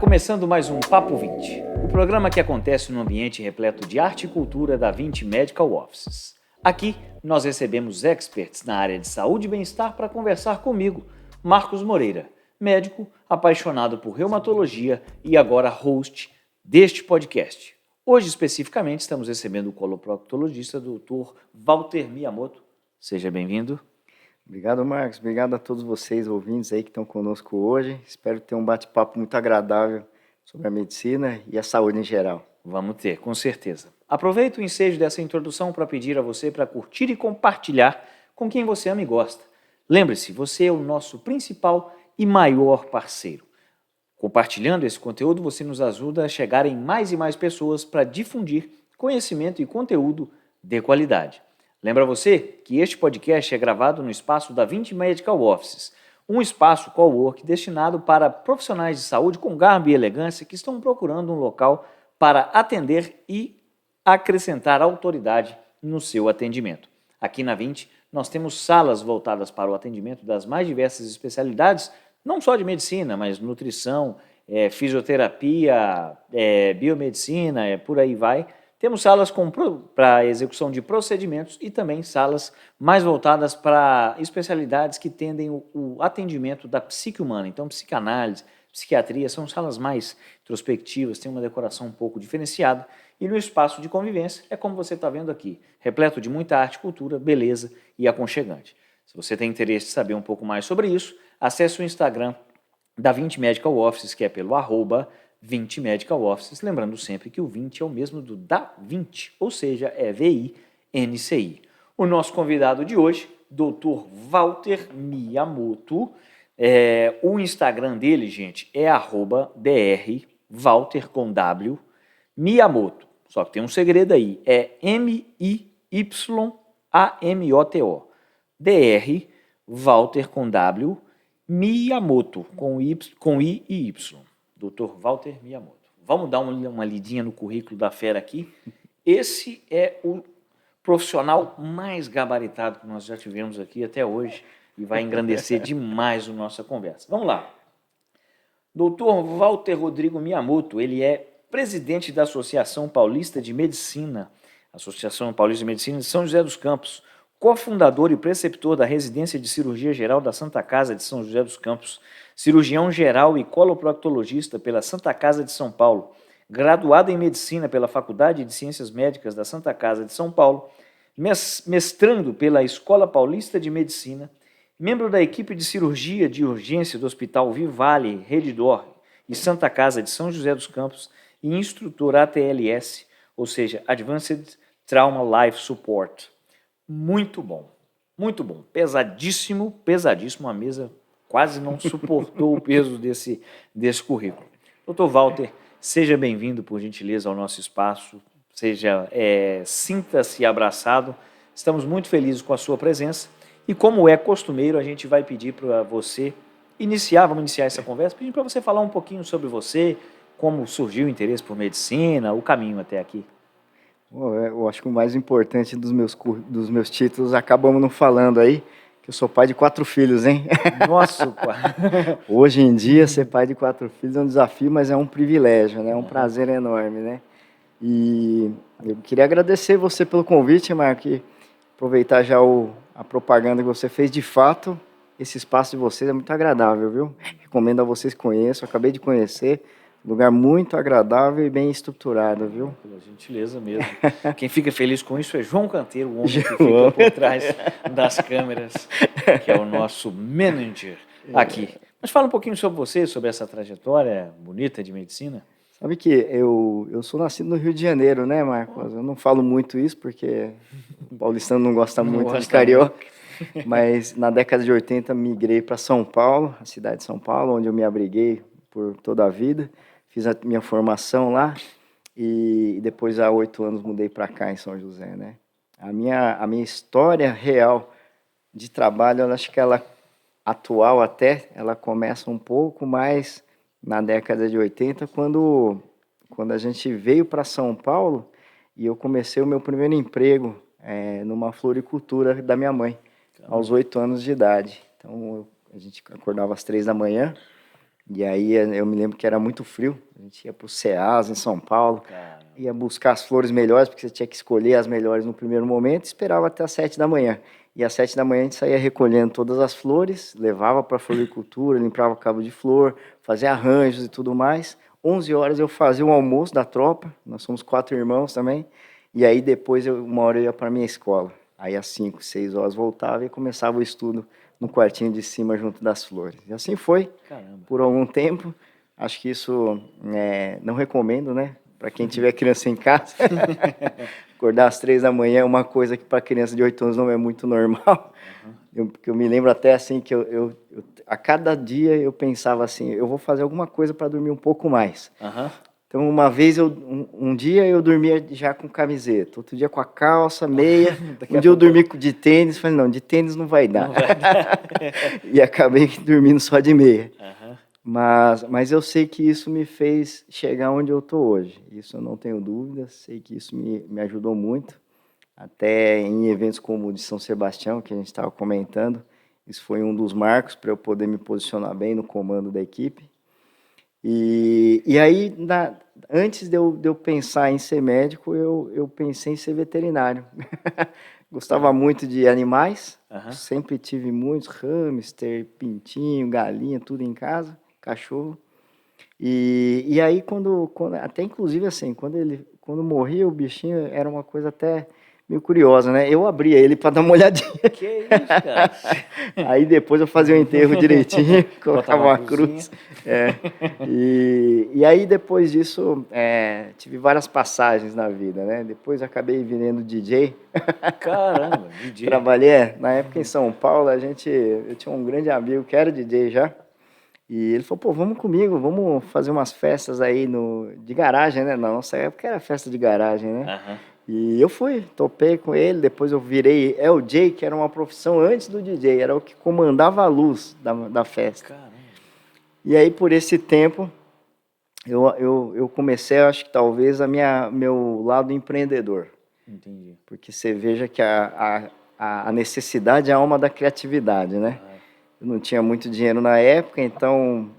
começando mais um Papo 20, o programa que acontece num ambiente repleto de arte e cultura da 20 Medical Offices. Aqui, nós recebemos experts na área de saúde e bem-estar para conversar comigo, Marcos Moreira, médico, apaixonado por reumatologia e agora host deste podcast. Hoje, especificamente, estamos recebendo o coloproctologista Dr. Walter Miyamoto. Seja bem-vindo. Obrigado, Marcos. Obrigado a todos vocês, ouvintes aí que estão conosco hoje. Espero ter um bate-papo muito agradável sobre a medicina e a saúde em geral. Vamos ter, com certeza. Aproveito o ensejo dessa introdução para pedir a você para curtir e compartilhar com quem você ama e gosta. Lembre-se, você é o nosso principal e maior parceiro. Compartilhando esse conteúdo, você nos ajuda a chegar em mais e mais pessoas para difundir conhecimento e conteúdo de qualidade. Lembra você que este podcast é gravado no espaço da 20 Medical Offices, um espaço cowork destinado para profissionais de saúde com garbo e elegância que estão procurando um local para atender e acrescentar autoridade no seu atendimento. Aqui na 20, nós temos salas voltadas para o atendimento das mais diversas especialidades, não só de medicina, mas nutrição, fisioterapia, biomedicina, por aí vai. Temos salas para execução de procedimentos e também salas mais voltadas para especialidades que tendem o atendimento da psique humana. Então, psicanálise, psiquiatria são salas mais introspectivas, têm uma decoração um pouco diferenciada. E no espaço de convivência é como você está vendo aqui, repleto de muita arte, cultura, beleza e aconchegante. Se você tem interesse em saber um pouco mais sobre isso, acesse o Instagram da 20 Medical Offices, que é pelo @20 Medical Offices, lembrando sempre que o 20 é o mesmo do da 20, ou seja, é VINCI. O nosso convidado de hoje, Dr. Walter Miyamoto, o Instagram dele, gente, é @dr Walter com W Miyamoto. Só que tem um segredo aí, é MIYAMOTO. DR Walter com W Miyamoto, com I e Y. Dr. Walter Miyamoto. Vamos dar uma lidinha no currículo da fera aqui. Esse é o profissional mais gabaritado que nós já tivemos aqui até hoje e vai engrandecer demais a nossa conversa. Vamos lá. Dr. Walter Rodrigo Miyamoto, ele é presidente da Associação Paulista de Medicina, Associação Paulista de Medicina de São José dos Campos, cofundador e preceptor da Residência de Cirurgia Geral da Santa Casa de São José dos Campos, cirurgião geral e coloproctologista pela Santa Casa de São Paulo, graduado em Medicina pela Faculdade de Ciências Médicas da Santa Casa de São Paulo, mestrando pela Escola Paulista de Medicina, membro da equipe de cirurgia de urgência do Hospital Vivale, Redidor e Santa Casa de São José dos Campos e instrutor ATLS, ou seja, Advanced Trauma Life Support. Muito bom, pesadíssimo, a mesa quase não suportou o peso desse currículo. Dr. Walter, seja bem-vindo, por gentileza, ao nosso espaço, sinta-se abraçado, estamos muito felizes com a sua presença e, como é costumeiro, a gente vai pedir para você vamos iniciar essa conversa, pedindo para você falar um pouquinho sobre você, como surgiu o interesse por medicina, o caminho até aqui. Eu acho que o mais importante dos meus títulos acabamos não falando aí, que eu sou pai de 4 filhos, hein? Nossa, Hoje em dia, ser pai de 4 filhos é um desafio, mas é um privilégio, né? É um prazer enorme, né? E eu queria agradecer você pelo convite, Marco, e aproveitar já a propaganda que você fez. De fato, esse espaço de vocês é muito agradável, viu? Recomendo a vocês que conheçam, acabei de conhecer. Lugar muito agradável e bem estruturado, viu? Pela gentileza mesmo. Quem fica feliz com isso é João Canteiro, o homem que fica por trás das câmeras, que é o nosso manager aqui. Mas fala um pouquinho sobre você, sobre essa trajetória bonita de medicina. Sabe que eu sou nascido no Rio de Janeiro, né, Marcos? Eu não falo muito isso porque o paulistano não gosta muito de carioca. Mas na década de 80 migrei para São Paulo, a cidade de São Paulo, onde eu me abriguei por toda a vida. Fiz a minha formação lá e depois, há 8 anos, mudei para cá, em São José, né? A minha história real de trabalho, eu acho que ela, atual até, ela começa um pouco mais na década de 80, quando a gente veio para São Paulo e eu comecei o meu primeiro emprego numa floricultura da minha mãe, aos 8 anos de idade. Então, a gente acordava às 3 da manhã, E aí eu me lembro que era muito frio. A gente ia para o Ceasa, em São Paulo, Caramba. ia buscar as flores melhores, porque você tinha que escolher as melhores no primeiro momento, e esperava até às 7 da manhã. E às 7 da manhã a gente saía recolhendo todas as flores, levava para a floricultura, limpava cabo de flor, fazia arranjos e tudo mais. 11 horas eu fazia o almoço da tropa, nós somos 4 irmãos também, e aí depois uma hora eu ia para a minha escola. Aí às 5, 6 horas voltava e começava o estudo no quartinho de cima junto das flores. E assim foi, Caramba. por algum tempo. Acho que isso não recomendo, né? Para quem tiver criança em casa. Acordar às 3 da manhã é uma coisa que para criança de 8 anos não é muito normal. Eu me lembro até assim que a cada dia eu pensava assim, eu vou fazer alguma coisa para dormir um pouco mais. Então, uma vez, um dia eu dormia já com camiseta, outro dia com a calça, meia. Um dia eu dormi de tênis, falei, não, de tênis não vai dar. Não vai dar. E acabei dormindo só de meia. Mas eu sei que isso me fez chegar onde eu estou hoje. Isso eu não tenho dúvida, sei que isso me ajudou muito. Até em eventos como o de São Sebastião, que a gente estava comentando, isso foi um dos marcos para eu poder me posicionar bem no comando da equipe. E aí, antes de eu pensar em ser médico, eu pensei em ser veterinário. Gostava muito de animais, sempre tive muitos hamster, pintinho, galinha, tudo em casa, cachorro. E aí, até inclusive assim, quando morria o bichinho, era uma coisa até meio curiosa, né? Eu abria ele para dar uma olhadinha. Que isso, cara? Aí depois eu fazia o enterro direitinho, colocava uma cruz. E aí depois disso, tive várias passagens na vida, né? Depois acabei virando DJ. Caramba, DJ. Trabalhei, na época em São Paulo, eu tinha um grande amigo que era DJ já. E ele falou, pô, vamos comigo, vamos fazer umas festas aí de garagem, né? Na nossa época era festa de garagem, né? E eu fui, topei com ele, depois eu virei LJ, que era uma profissão antes do DJ, era o que comandava a luz da festa. Caramba. E aí, por esse tempo, eu comecei, acho que talvez, meu lado empreendedor. Entendi. Porque você veja que a necessidade é a alma da criatividade, né? Eu não tinha muito dinheiro na época, então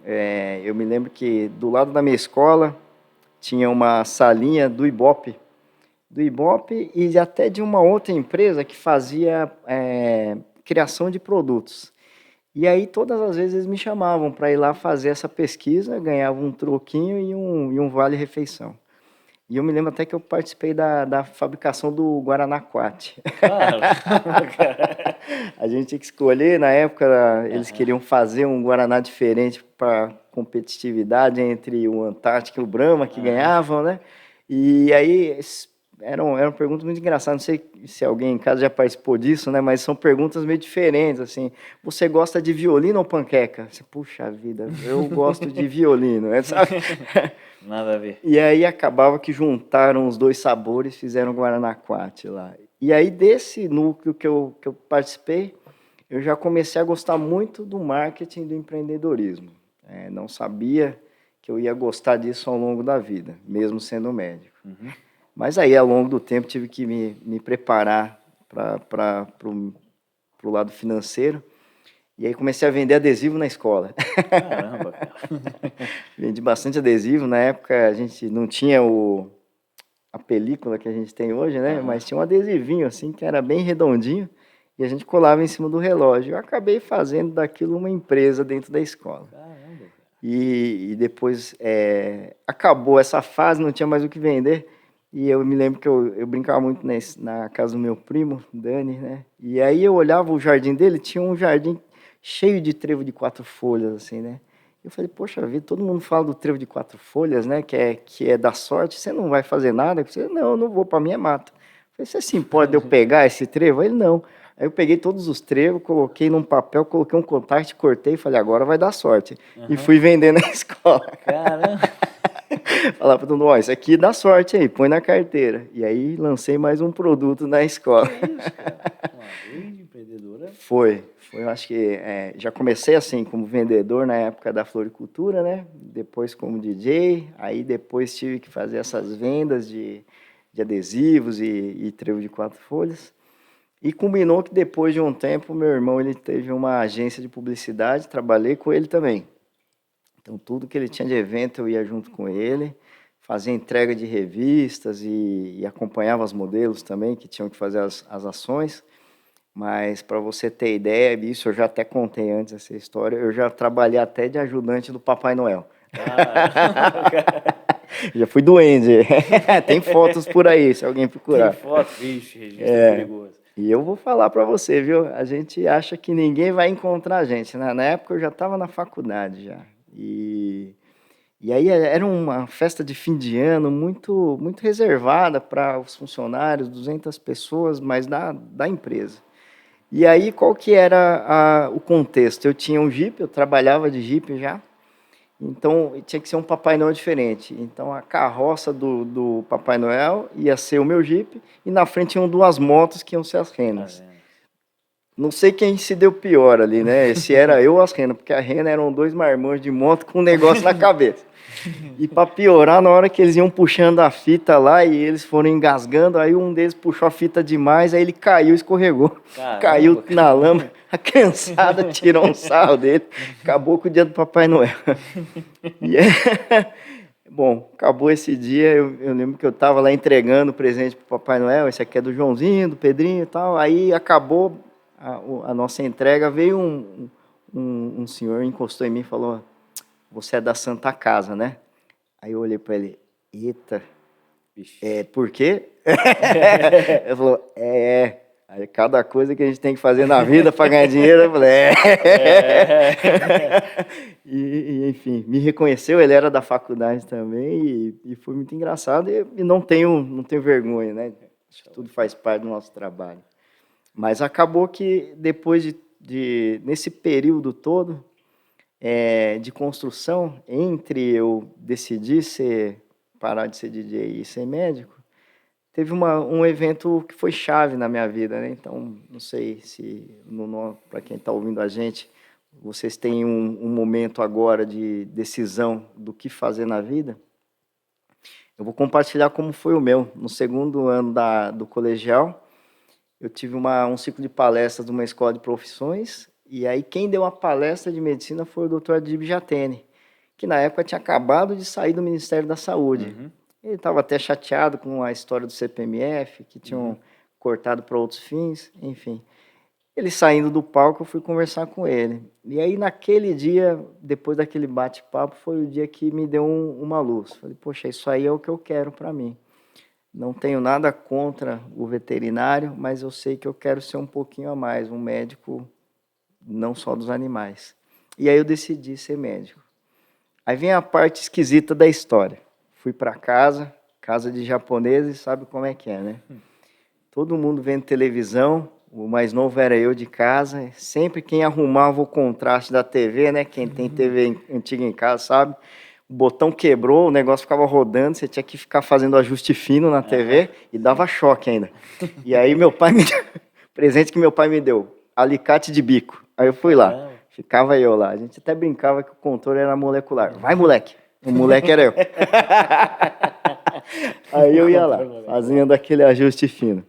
eu me lembro que do lado da minha escola tinha uma salinha do Ibope, e até de uma outra empresa que fazia criação de produtos. E aí todas as vezes eles me chamavam para ir lá fazer essa pesquisa, ganhava um troquinho e um vale-refeição. E eu me lembro até que eu participei da fabricação do Guaraná Quat. A gente tinha que escolher, na época eles queriam fazer um Guaraná diferente para competitividade entre o Antártica e o Brahma, que ganhavam, né? E aí eram perguntas muito engraçadas, não sei se alguém em casa já participou disso, né? Mas são perguntas meio diferentes, assim. Você gosta de violino ou panqueca? Você, puxa vida, eu gosto de violino, sabe? Nada a ver. E aí acabava que juntaram os dois sabores, fizeram Guaraná Quat lá. E aí desse núcleo que eu participei, eu já comecei a gostar muito do marketing e do empreendedorismo. Não sabia que eu ia gostar disso ao longo da vida, mesmo sendo médico. Mas aí, ao longo do tempo, tive que me preparar para o lado financeiro. E aí comecei a vender adesivo na escola. Caramba, cara. Vendi bastante adesivo. Na época, a gente não tinha a película que a gente tem hoje, né? Mas tinha um adesivinho, assim, que era bem redondinho. E a gente colava em cima do relógio. Eu acabei fazendo daquilo uma empresa dentro da escola. Caramba, cara. E depois acabou essa fase, não tinha mais o que vender. E eu me lembro que eu brincava muito na casa do meu primo, Dani, né? E aí eu olhava o jardim dele, tinha um jardim cheio de trevo de 4 folhas, assim, né? Eu falei, poxa vida, todo mundo fala do trevo de 4 folhas, né? Que é da sorte, você não vai fazer nada? Eu falei, não, eu não vou, para mim é mato. Eu falei, você se importa de eu pegar esse trevo? Ele, não. Aí eu peguei todos os trevos, coloquei num papel, coloquei um contact, cortei e falei, agora vai dar sorte. E fui vender na escola. Caramba. Falar para todo mundo, ó, isso aqui dá sorte aí, põe na carteira. E aí lancei mais um produto na escola. Que isso, cara? Uma grande empreendedora. Foi, eu acho que já comecei assim como vendedor na época da floricultura, né? Depois como DJ, aí depois tive que fazer essas vendas de adesivos e trevo de 4 folhas. E combinou que depois de um tempo, meu irmão ele teve uma agência de publicidade, trabalhei com ele também. Então, tudo que ele tinha de evento, eu ia junto com ele, fazia entrega de revistas e acompanhava os modelos também, que tinham que fazer as ações. Mas, para você ter ideia, isso eu já até contei antes essa história, eu já trabalhei até de ajudante do Papai Noel. Já fui duende. Tem fotos por aí, se alguém procurar. Tem foto? Vixe, registro é perigoso. E eu vou falar para você, viu? A gente acha que ninguém vai encontrar a gente. Na época eu já estava na faculdade já. E aí era uma festa de fim de ano muito, muito reservada para os funcionários, 200 pessoas, mas da empresa. E aí qual que era o contexto? Eu tinha um Jeep, eu trabalhava de Jeep já. Então, tinha que ser um Papai Noel diferente. Então, a carroça do Papai Noel ia ser o meu Jeep e na frente iam 2 motos que iam ser as renas. Não sei quem se deu pior ali, né? Se era eu ou as renas, porque a rena eram 2 marmanjos de moto com um negócio na cabeça. E para piorar, na hora que eles iam puxando a fita lá e eles foram engasgando, aí um deles puxou a fita demais, aí ele caiu, escorregou. Caramba. Caiu na lama, a criançada tirou um sarro dele, acabou com o dia do Papai Noel. Bom, acabou esse dia, eu lembro que eu estava lá entregando o presente para o Papai Noel, esse aqui é do Joãozinho, do Pedrinho e tal, aí acabou a nossa entrega, veio um senhor, encostou em mim e falou: "Você é da Santa Casa, né?" Aí eu olhei para ele, eita, por quê? Ele falou, Aí cada coisa que a gente tem que fazer na vida para ganhar dinheiro, eu falei, E, enfim, me reconheceu, ele era da faculdade também, e foi muito engraçado, e não tenho vergonha, né? Acho que tudo faz parte do nosso trabalho. Mas acabou que depois nesse período todo, de construção, entre eu decidir parar de ser DJ e ser médico, teve um evento que foi chave na minha vida, né? Então, não sei se, para quem está ouvindo a gente, vocês têm um momento agora de decisão do que fazer na vida. Eu vou compartilhar como foi o meu. No 2º ano do colegial, eu tive um ciclo de palestras de uma escola de profissões, e aí quem deu a palestra de medicina foi o Dr. Adib Jatene, que na época tinha acabado de sair do Ministério da Saúde. Uhum. Ele estava até chateado com a história do CPMF, que tinham cortado para outros fins, enfim. Ele saindo do palco, eu fui conversar com ele. E aí, naquele dia, depois daquele bate-papo, foi o dia que me deu uma luz. Falei, poxa, isso aí é o que eu quero para mim. Não tenho nada contra o veterinário, mas eu sei que eu quero ser um pouquinho a mais, um médico não só dos animais. E aí eu decidi ser médico. Aí vem a parte esquisita da história. Fui para casa de japoneses, sabe como é que é, né? Todo mundo vendo televisão, o mais novo era eu de casa, sempre quem arrumava o contraste da TV, né? Quem tem TV antiga em casa sabe, o botão quebrou, o negócio ficava rodando, você tinha que ficar fazendo ajuste fino na TV e dava choque ainda. E aí meu pai presente que meu pai me deu, alicate de bico. Aí eu fui lá, ficava eu lá. A gente até brincava que o controle era molecular. Vai, moleque! O moleque era eu. Aí eu ia lá, fazendo aquele ajuste fino.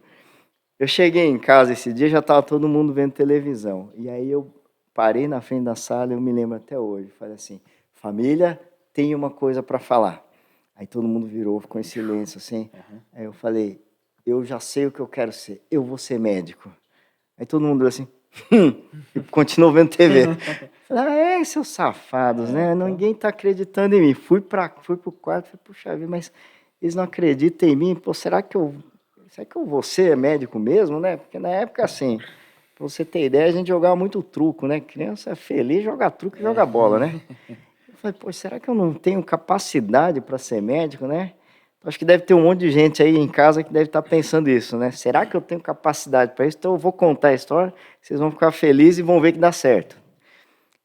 Eu cheguei em casa esse dia, já estava todo mundo vendo televisão. E aí eu parei na frente da sala, eu me lembro até hoje. Falei assim, família, tem uma coisa para falar. Aí todo mundo virou, ficou em silêncio assim. Aí eu falei, eu já sei o que eu quero ser, eu vou ser médico. Aí todo mundo assim, e continuou vendo TV. Falei, seus safados, né? Ninguém tá acreditando em mim. Fui pro quarto, falei, puxa vida, mas eles não acreditam em mim. Pô, será que eu vou ser médico mesmo, né? Porque na época, assim, pra você ter ideia, a gente jogava muito truco, né? Criança feliz joga truco e joga bola, né? Eu falei, pô, será que eu não tenho capacidade para ser médico, né? Acho que deve ter um monte de gente aí em casa que deve estar pensando isso, né? Será que eu tenho capacidade para isso? Então eu vou contar a história, vocês vão ficar felizes e vão ver que dá certo.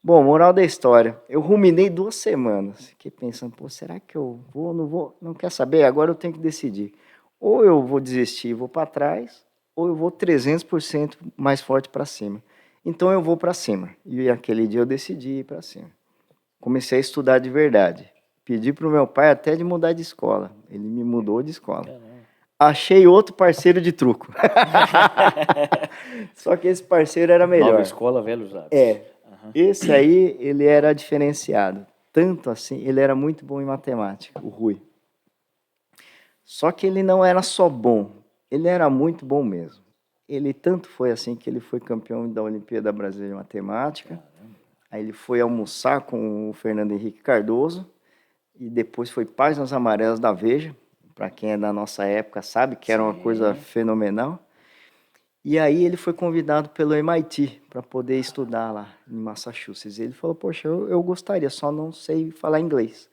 Bom, moral da história, eu ruminei 2 semanas. Fiquei pensando, pô, será que eu vou, não vou? Não quer saber? Agora eu tenho que decidir. Ou eu vou desistir e vou para trás, ou eu vou 300% mais forte para cima. Então eu vou para cima. E aquele dia eu decidi ir para cima. Comecei a estudar de verdade. Pedi para o meu pai até de mudar de escola. Ele me mudou de escola. Achei outro parceiro de truco. Só que esse parceiro era melhor. Nova escola, velhos hábitos. Esse aí, ele era diferenciado. tanto assim, ele era muito bom em matemática, o Rui. Só que ele não era só bom, ele era muito bom mesmo. Ele tanto foi assim que ele foi campeão da Olimpíada Brasileira de Matemática, aí ele foi almoçar com o Fernando Henrique Cardoso, e depois foi Páginas Amarelas da Veja, para quem é da nossa época sabe que era uma coisa fenomenal. E aí ele foi convidado pelo MIT para poder estudar lá em Massachusetts. Ele falou, poxa, eu gostaria, só não sei falar inglês.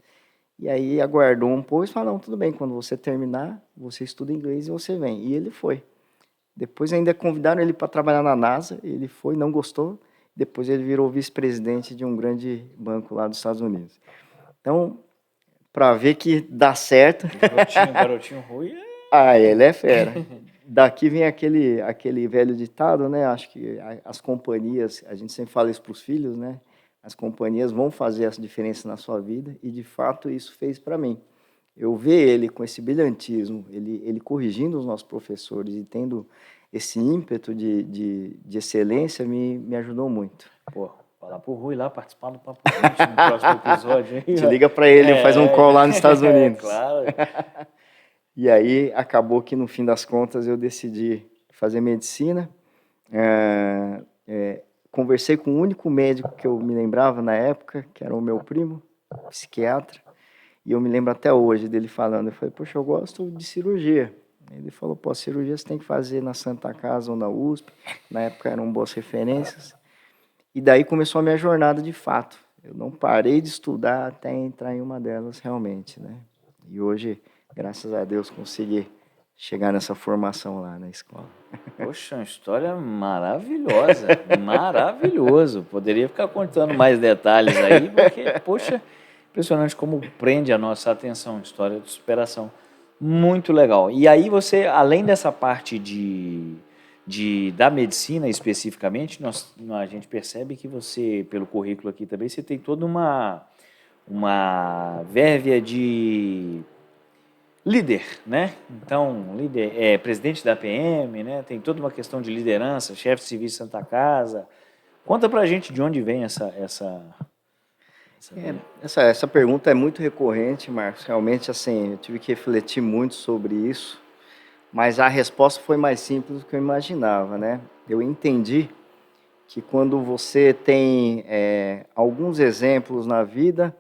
E aí aguardou um pouco e falou, não, tudo bem, quando você terminar, você estuda inglês e você vem. E ele foi. Depois ainda convidaram ele para trabalhar na NASA, ele foi, não gostou. Depois ele virou vice-presidente de um grande banco lá dos Estados Unidos. Então, para ver que dá certo. Garotinho Rui. Ah, ele é fera. Daqui vem aquele velho ditado, né? Acho que as companhias, a gente sempre fala isso para os filhos, né? As companhias vão fazer essa diferença na sua vida e, de fato, isso fez para mim. Eu ver ele com esse brilhantismo, ele corrigindo os nossos professores e tendo esse ímpeto de excelência me ajudou muito. Pô, falar pro Rui lá participar do Papo 20 no próximo episódio. Te liga para ele, faz um call lá nos Estados Unidos. Claro. E aí acabou que no fim das contas eu decidi fazer medicina. Conversei com o único médico que eu me lembrava na época, que era o meu primo, psiquiatra, e eu me lembro até hoje dele falando. Eu falei, poxa, eu gosto de cirurgia. Ele falou, pô, cirurgia você tem que fazer na Santa Casa ou na USP. Na época eram boas referências. E daí começou a minha jornada de fato. Eu não parei de estudar até entrar em uma delas realmente, né? E hoje, graças a Deus, consegui chegar nessa formação lá na escola. Poxa, uma história maravilhosa, maravilhoso. Poderia ficar contando mais detalhes aí, porque, poxa, impressionante como prende a nossa atenção, história de superação. Muito legal. E aí você, além dessa parte da medicina especificamente, a gente percebe que você, pelo currículo aqui também, você tem toda uma vérvia de líder, né? Então, líder, presidente da PM, né? Tem toda uma questão de liderança, chefe de serviço de Santa Casa. Conta pra gente de onde vem essa pergunta é muito recorrente, Marcos. Realmente, assim, eu tive que refletir muito sobre isso, mas a resposta foi mais simples do que eu imaginava, né? Eu entendi que quando você tem alguns exemplos na vida,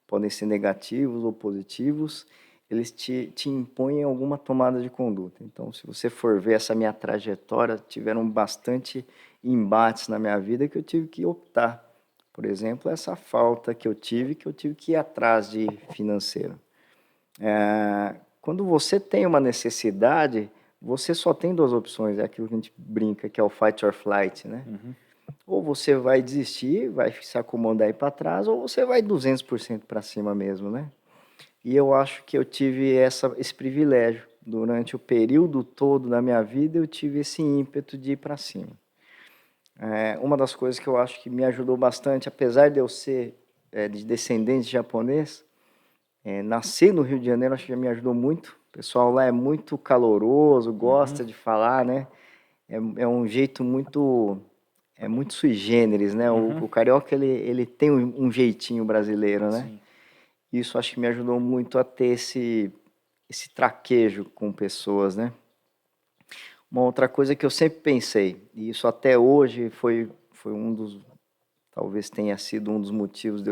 podem ser negativos ou positivos, eles te impõem alguma tomada de conduta. Então, se você for ver essa minha trajetória, tiveram bastante embates na minha vida que eu tive que optar. Por exemplo, essa falta que eu tive que ir atrás de financeiro. Quando você tem uma necessidade, você só tem duas opções, é aquilo que a gente brinca, que é o fight or flight, né? Uhum. Ou você vai desistir, vai se acomodar aí para trás, ou você vai 200% para cima mesmo, né? E eu acho que eu tive esse privilégio. Durante o período todo da minha vida, eu tive esse ímpeto de ir para cima. Uma das coisas que eu acho que me ajudou bastante, apesar de eu ser de descendente japonês, nascer no Rio de Janeiro, acho que me ajudou muito. O pessoal lá é muito caloroso, gosta de falar, né? É um jeito muito sui generis, né? O carioca, ele tem um jeitinho brasileiro, né? Sim. Isso acho que me ajudou muito a ter esse traquejo com pessoas, né? Uma outra coisa que eu sempre pensei, e isso até hoje foi talvez tenha sido um dos motivos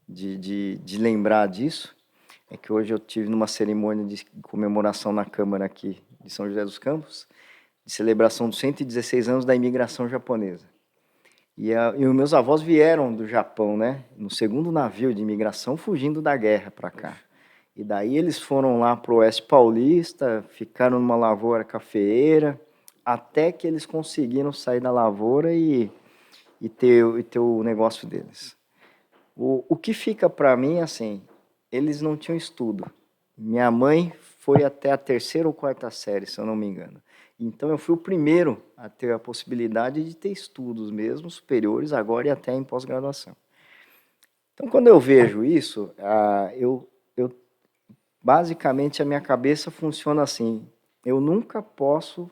de lembrar disso, é que hoje eu tive numa cerimônia de comemoração na Câmara aqui de São José dos Campos, de celebração dos 116 anos da imigração japonesa. E os meus avós vieram do Japão, né? No segundo navio de imigração, fugindo da guerra para cá. E daí eles foram lá para o Oeste Paulista, ficaram numa lavoura cafeeira, até que eles conseguiram sair da lavoura e ter o negócio deles. O que fica para mim, assim, eles não tinham estudo. Minha mãe foi até a 3ª ou 4ª série, se eu não me engano. Então, eu fui o primeiro a ter a possibilidade de ter estudos mesmo, superiores, agora e até em pós-graduação. Então, quando eu vejo isso, basicamente, a minha cabeça funciona assim. Eu nunca posso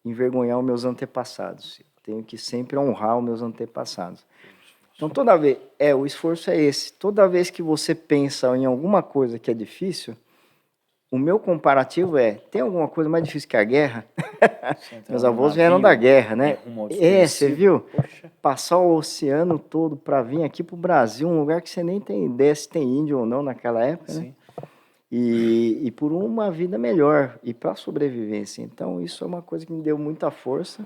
envergonhar os meus antepassados. Eu tenho que sempre honrar os meus antepassados. Então, o esforço é esse. Toda vez que você pensa em alguma coisa que é difícil, o meu comparativo tem alguma coisa mais difícil que a guerra? Você entrar Meus num avós vieram da navio guerra, em né? rumo ao Você desconhecido. viu? Poxa. Passar o oceano todo para vir aqui pro Brasil, um lugar que você nem tem ideia se tem índio ou não naquela época, né? Sim. E por uma vida melhor e para sobrevivência. Então, isso é uma coisa que me deu muita força.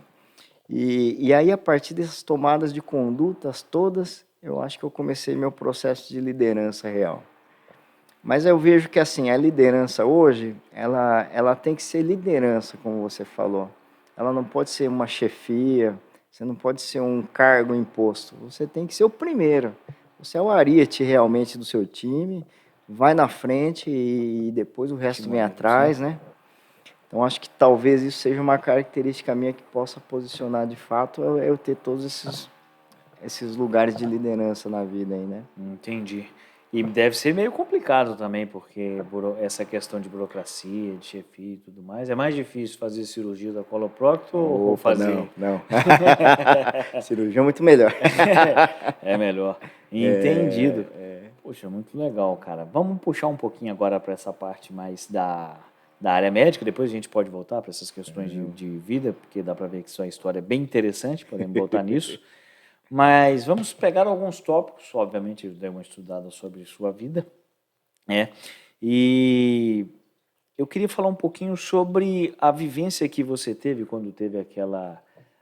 E aí, a partir dessas tomadas de condutas todas, eu acho que eu comecei meu processo de liderança real. Mas eu vejo que, assim, a liderança hoje, ela tem que ser liderança, como você falou. Ela não pode ser uma chefia, você não pode ser um cargo imposto. Você tem que ser o primeiro. Você é o ariete realmente do seu time, vai na frente e depois o resto vem atrás, né? Então, acho que talvez isso seja uma característica minha que possa posicionar de fato, eu ter todos esses lugares de liderança na vida aí, né? Entendi. E deve ser meio complicado também, porque essa questão de burocracia, de chefia e tudo mais, é mais difícil fazer cirurgia da coloprocto ou fazer... Não. Cirurgia é muito melhor. É melhor. Entendido. Poxa, muito legal, cara. Vamos puxar um pouquinho agora para essa parte mais da área médica, depois a gente pode voltar para essas questões de vida, porque dá para ver que sua história é bem interessante, podemos voltar nisso. Mas vamos pegar alguns tópicos, obviamente eu dei uma estudada sobre sua vida, né? E eu queria falar um pouquinho sobre a vivência que você teve quando teve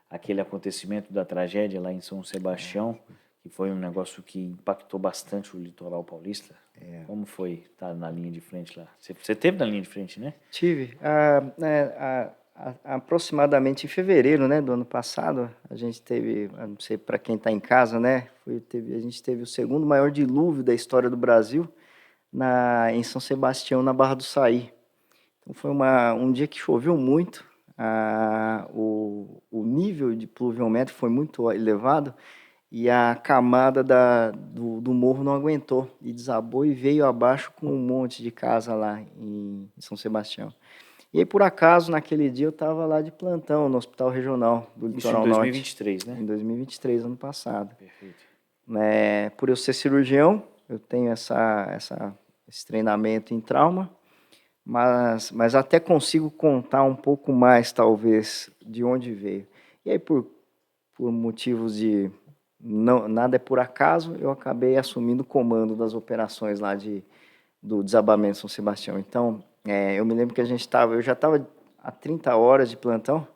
aquele acontecimento da tragédia lá em São Sebastião, que foi um negócio que impactou bastante o litoral paulista. Como foi estar na linha de frente lá? Você teve na linha de frente, né? Tive. Aproximadamente em fevereiro, né, do ano passado, a gente teve, não sei para quem está em casa, né, a gente teve o segundo maior dilúvio da história do Brasil em São Sebastião, na Barra do Saí. Então foi um dia que choveu muito, o nível de pluviometro foi muito elevado e a camada do morro não aguentou e desabou e veio abaixo com um monte de casa lá em São Sebastião. E aí, por acaso, naquele dia eu estava lá de plantão no Hospital Regional do Litoral Norte. Isso em 2023, né? Em 2023, ano passado. Perfeito. Por eu ser cirurgião, eu tenho esse treinamento em trauma, mas até consigo contar um pouco mais, talvez, de onde veio. E aí, por motivos de nada é por acaso, eu acabei assumindo o comando das operações lá do desabamento São Sebastião. Então, eu me lembro que eu já estava há 30 horas de plantão,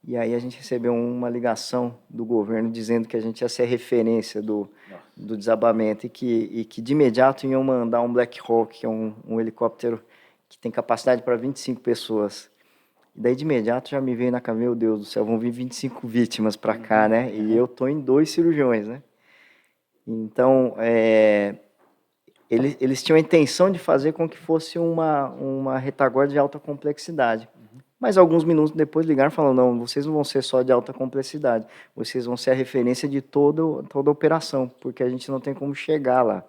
e aí a gente recebeu uma ligação do governo dizendo que a gente ia ser referência do desabamento e que de imediato iam mandar um Black Hawk, que é um helicóptero que tem capacidade para 25 pessoas. E daí de imediato já me veio na cabeça, meu Deus do céu, vão vir 25 vítimas para cá, né? E eu tô em 2 cirurgiões, né? Então, eles tinham a intenção de fazer com que fosse uma retaguarda de alta complexidade. Mas alguns minutos depois ligaram e falaram, não, vocês não vão ser só de alta complexidade, vocês vão ser a referência de toda a operação, porque a gente não tem como chegar lá.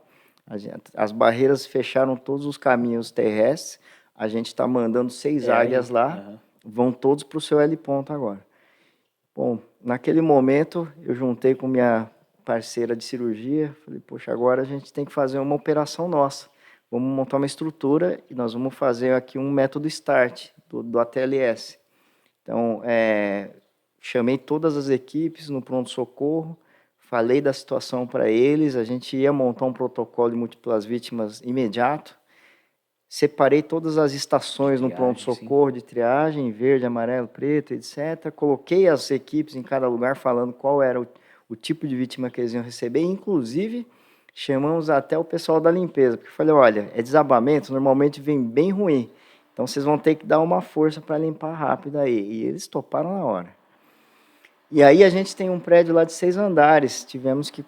As barreiras fecharam todos os caminhos terrestres, a gente está mandando 6 águias lá, vão todos para o seu heliponto agora. Bom, naquele momento eu juntei com minha parceira de cirurgia, falei, poxa, agora a gente tem que fazer uma operação nossa. Vamos montar uma estrutura e nós vamos fazer aqui um método START do ATLS. Então, chamei todas as equipes no pronto-socorro, falei da situação para eles, a gente ia montar um protocolo de múltiplas vítimas imediato, separei todas as estações no pronto-socorro de triagem, verde, amarelo, preto, etc. Coloquei as equipes em cada lugar falando qual era o tipo de vítima que eles iam receber, inclusive chamamos até o pessoal da limpeza, porque eu falei, olha, desabamento, normalmente vem bem ruim, então vocês vão ter que dar uma força para limpar rápido aí. E eles toparam na hora. E aí a gente tem um prédio lá de 6 andares, tivemos que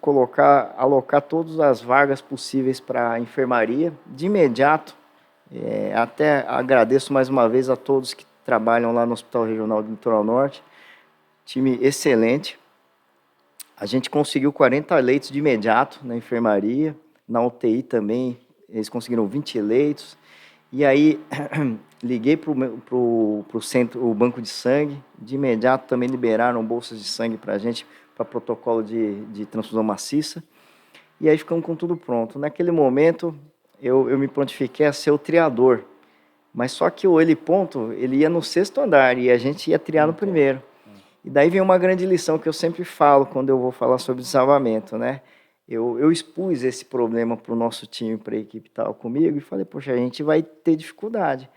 alocar todas as vagas possíveis para a enfermaria, de imediato. Até agradeço mais uma vez a todos que trabalham lá no Hospital Regional do Litoral Norte, time excelente. A gente conseguiu 40 leitos de imediato na enfermaria, na UTI também, eles conseguiram 20 leitos. E aí liguei para o centro, o banco de sangue, de imediato também liberaram bolsas de sangue para a gente, para protocolo de transfusão maciça. E aí ficamos com tudo pronto. Naquele momento, eu me prontifiquei a ser o triador. Mas só que o heliponto, ele ia no 6º andar e a gente ia triar no primeiro. E daí vem uma grande lição que eu sempre falo quando eu vou falar sobre salvamento, né? Eu expus esse problema para o nosso time, para a equipe que estava comigo, e falei, poxa, a gente vai ter dificuldade.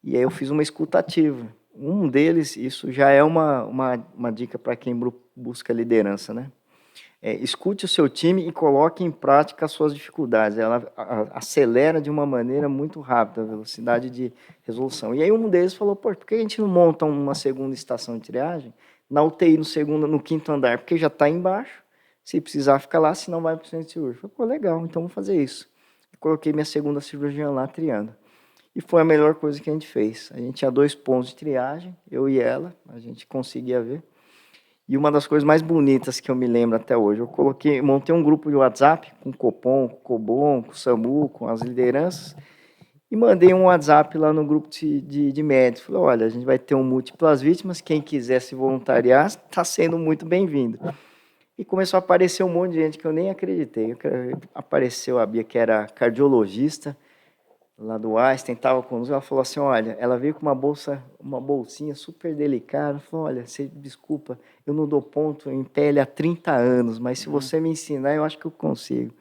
E aí eu fiz uma escuta ativa. Um deles, isso já é uma dica para quem busca liderança, né? Escute o seu time e coloque em prática as suas dificuldades. Ela acelera de uma maneira muito rápida a velocidade de resolução. E aí um deles falou, pô, por que a gente não monta uma segunda estação de triagem na UTI no 5º andar? Porque já está embaixo, se precisar ficar lá, senão vai para o centro cirúrgico. Eu falei, pô, legal, então vamos fazer isso. E coloquei minha segunda cirurgiã lá triando. E foi a melhor coisa que a gente fez. A gente tinha 2 pontos de triagem, eu e ela, a gente conseguia ver. E uma das coisas mais bonitas que eu me lembro até hoje, montei um grupo de WhatsApp com o Copom, com o Cobom, com o SAMU, com as lideranças, e mandei um WhatsApp lá no grupo de médicos. Falei, olha, a gente vai ter um múltiplas vítimas, quem quiser se voluntariar está sendo muito bem-vindo. E começou a aparecer um monte de gente que eu nem acreditei. Apareceu a Bia, que era cardiologista, lá do Einstein, estava conosco, ela falou assim, olha, ela veio com uma bolsinha super delicada, ela falou, olha, você desculpa, eu não dou ponto em pele há 30 anos, mas se você me ensinar, eu acho que eu consigo.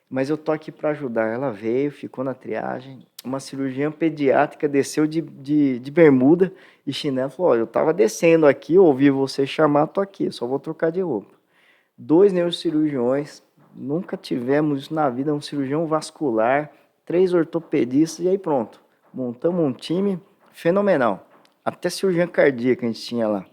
Mas eu tô aqui para ajudar. Ela veio, ficou na triagem, uma cirurgiã pediátrica desceu de bermuda e chinelo, falou, olha, eu estava descendo aqui, ouvi você chamar, tô aqui, só vou trocar de roupa. 2 neurocirurgiões, nunca tivemos isso na vida, um cirurgião vascular, 3 ortopedistas, e aí pronto. Montamos um time fenomenal. Até cirurgia cardíaca a gente tinha lá.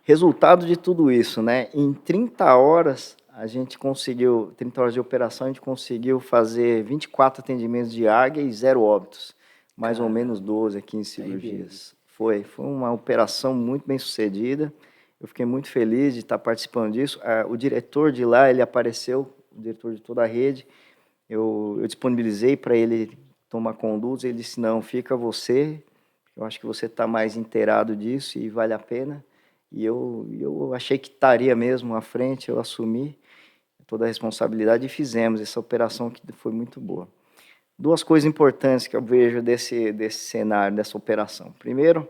Resultado de tudo isso, né? Em 30 horas, a gente conseguiu, 30 horas de operação, a gente conseguiu fazer 24 atendimentos de águia e 0 óbitos. Mais ou menos 12 a 15 cirurgias. Foi uma operação muito bem sucedida. Eu fiquei muito feliz de estar participando disso. O diretor de lá, ele apareceu, o diretor de toda a rede. Eu disponibilizei para ele tomar conduta, ele disse, não, fica você, eu acho que você está mais inteirado disso e vale a pena. E eu achei que estaria mesmo à frente, eu assumi toda a responsabilidade e fizemos essa operação que foi muito boa. 2 coisas importantes que eu vejo desse cenário, dessa operação. Primeiro,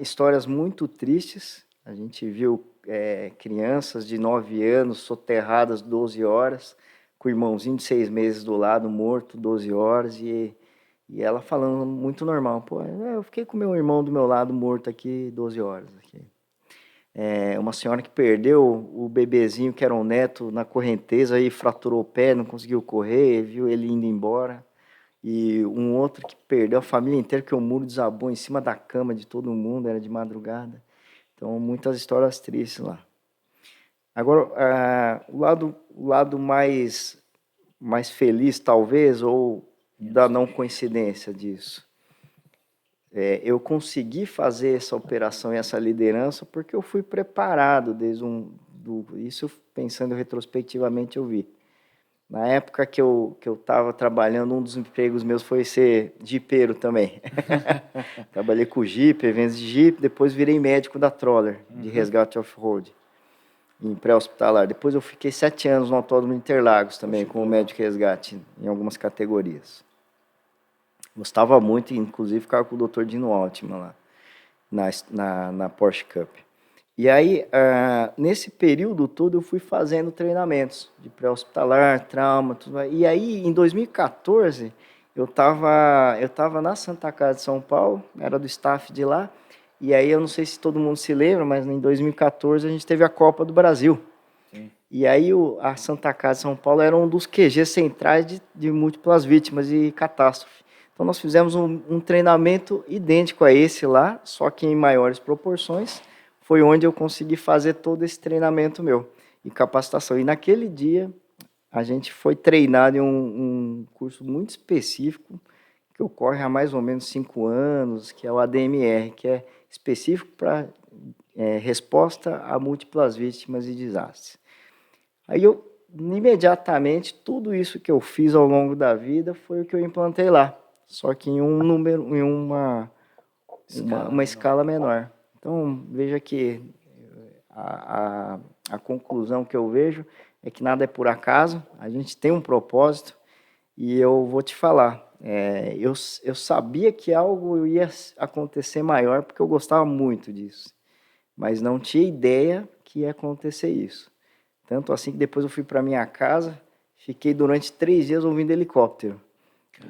histórias muito tristes, a gente viu crianças de 9 anos soterradas 12 horas, com o irmãozinho de 6 meses do lado, morto 12 horas, e ela falando muito normal, pô, eu fiquei com meu irmão do meu lado morto aqui 12 horas. Aqui. Uma senhora que perdeu o bebezinho, que era um neto, na correnteza, aí fraturou o pé, não conseguiu correr, viu ele indo embora, e um outro que perdeu a família inteira, que o muro desabou em cima da cama de todo mundo, era de madrugada. Então, muitas histórias tristes lá. Agora, o lado mais feliz, talvez, ou da não coincidência disso. Eu consegui fazer essa operação e essa liderança porque eu fui preparado isso pensando retrospectivamente eu vi. Na época que eu estava trabalhando, um dos empregos meus foi ser jipeiro também. Trabalhei com Jeep, eventos de Jeep, depois virei médico da Troller, de resgate off-road, em pré-hospitalar. Depois eu fiquei 7 anos no Autódromo de Interlagos também, como médico de resgate, em algumas categorias. Gostava muito, inclusive ficava com o Dr. Dino Altman lá, na Porsche Cup. E aí, nesse período todo, eu fui fazendo treinamentos de pré-hospitalar, trauma, tudo. E aí, em 2014, eu tava na Santa Casa de São Paulo, era do staff de lá, e aí eu não sei se todo mundo se lembra, mas em 2014 a gente teve a Copa do Brasil. Sim. E aí a Santa Casa de São Paulo era um dos QGs centrais de múltiplas vítimas e catástrofe. Então nós fizemos um treinamento idêntico a esse lá, só que em maiores proporções. Foi onde eu consegui fazer todo esse treinamento meu e capacitação. E naquele dia a gente foi treinado em um curso muito específico, que ocorre há mais ou menos 5 anos, que é o ADMR, que é específico para resposta a múltiplas vítimas de desastres. Aí imediatamente, tudo isso que eu fiz ao longo da vida foi o que eu implantei lá, só que em uma escala menor. Então, veja que a conclusão que eu vejo é que nada é por acaso, a gente tem um propósito, e eu vou te falar, eu sabia que algo ia acontecer maior, porque eu gostava muito disso, mas não tinha ideia que ia acontecer isso. Tanto assim que depois eu fui para minha casa, fiquei durante 3 dias ouvindo helicóptero.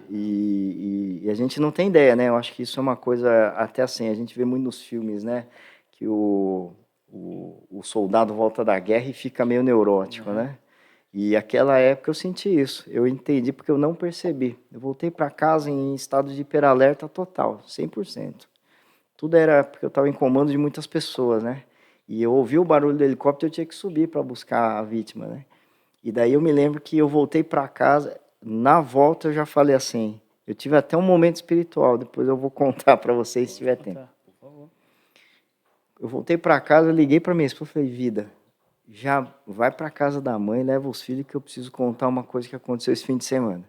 E a gente não tem ideia, né? Eu acho que isso é uma coisa, até assim, a gente vê muito nos filmes, né? Que o soldado volta da guerra e fica meio neurótico, né? E aquela época eu senti isso. Eu entendi porque eu não percebi. Eu voltei para casa em estado de hiperalerta total, 100%. Tudo era porque eu estava em comando de muitas pessoas, né? E eu ouvi o barulho do helicóptero, eu tinha que subir para buscar a vítima, né? E daí eu me lembro que eu voltei para casa, na volta eu já falei assim, eu tive até um momento espiritual, depois eu vou contar para vocês se tiver tempo. Eu voltei para casa, eu liguei para minha esposa e falei, vida, já vai para casa da mãe, leva os filhos que eu preciso contar uma coisa que aconteceu esse fim de semana.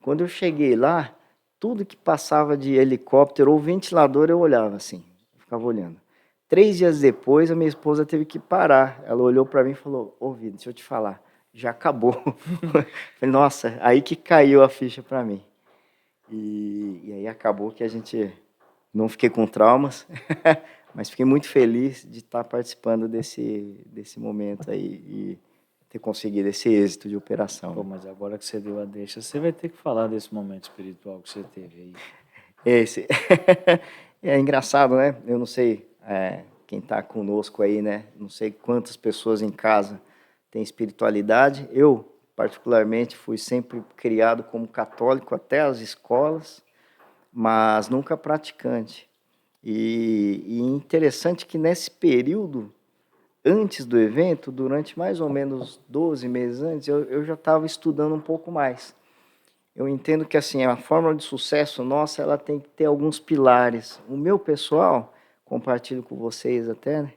Quando eu cheguei lá, tudo que passava de helicóptero ou ventilador eu olhava assim, ficava olhando. 3 dias depois, a minha esposa teve que parar. Ela olhou para mim e falou, ô vida, deixa eu te falar, já acabou. Falei, nossa, aí que caiu a ficha para mim. E aí acabou que a gente, não fiquei com traumas, mas fiquei muito feliz de estar participando desse momento aí e ter conseguido esse êxito de operação. Pô, mas agora que você deu a deixa, você vai ter que falar desse momento espiritual que você teve aí. Esse é engraçado, né? Eu não sei quem está conosco aí, né? Não sei quantas pessoas em casa têm espiritualidade. Eu, particularmente, fui sempre criado como católico até as escolas, mas nunca praticante. E interessante que nesse período, antes do evento, durante mais ou menos 12 meses antes, eu já estava estudando um pouco mais. Eu entendo que assim, a fórmula de sucesso nossa, ela tem que ter alguns pilares. O meu pessoal, compartilho com vocês até, né,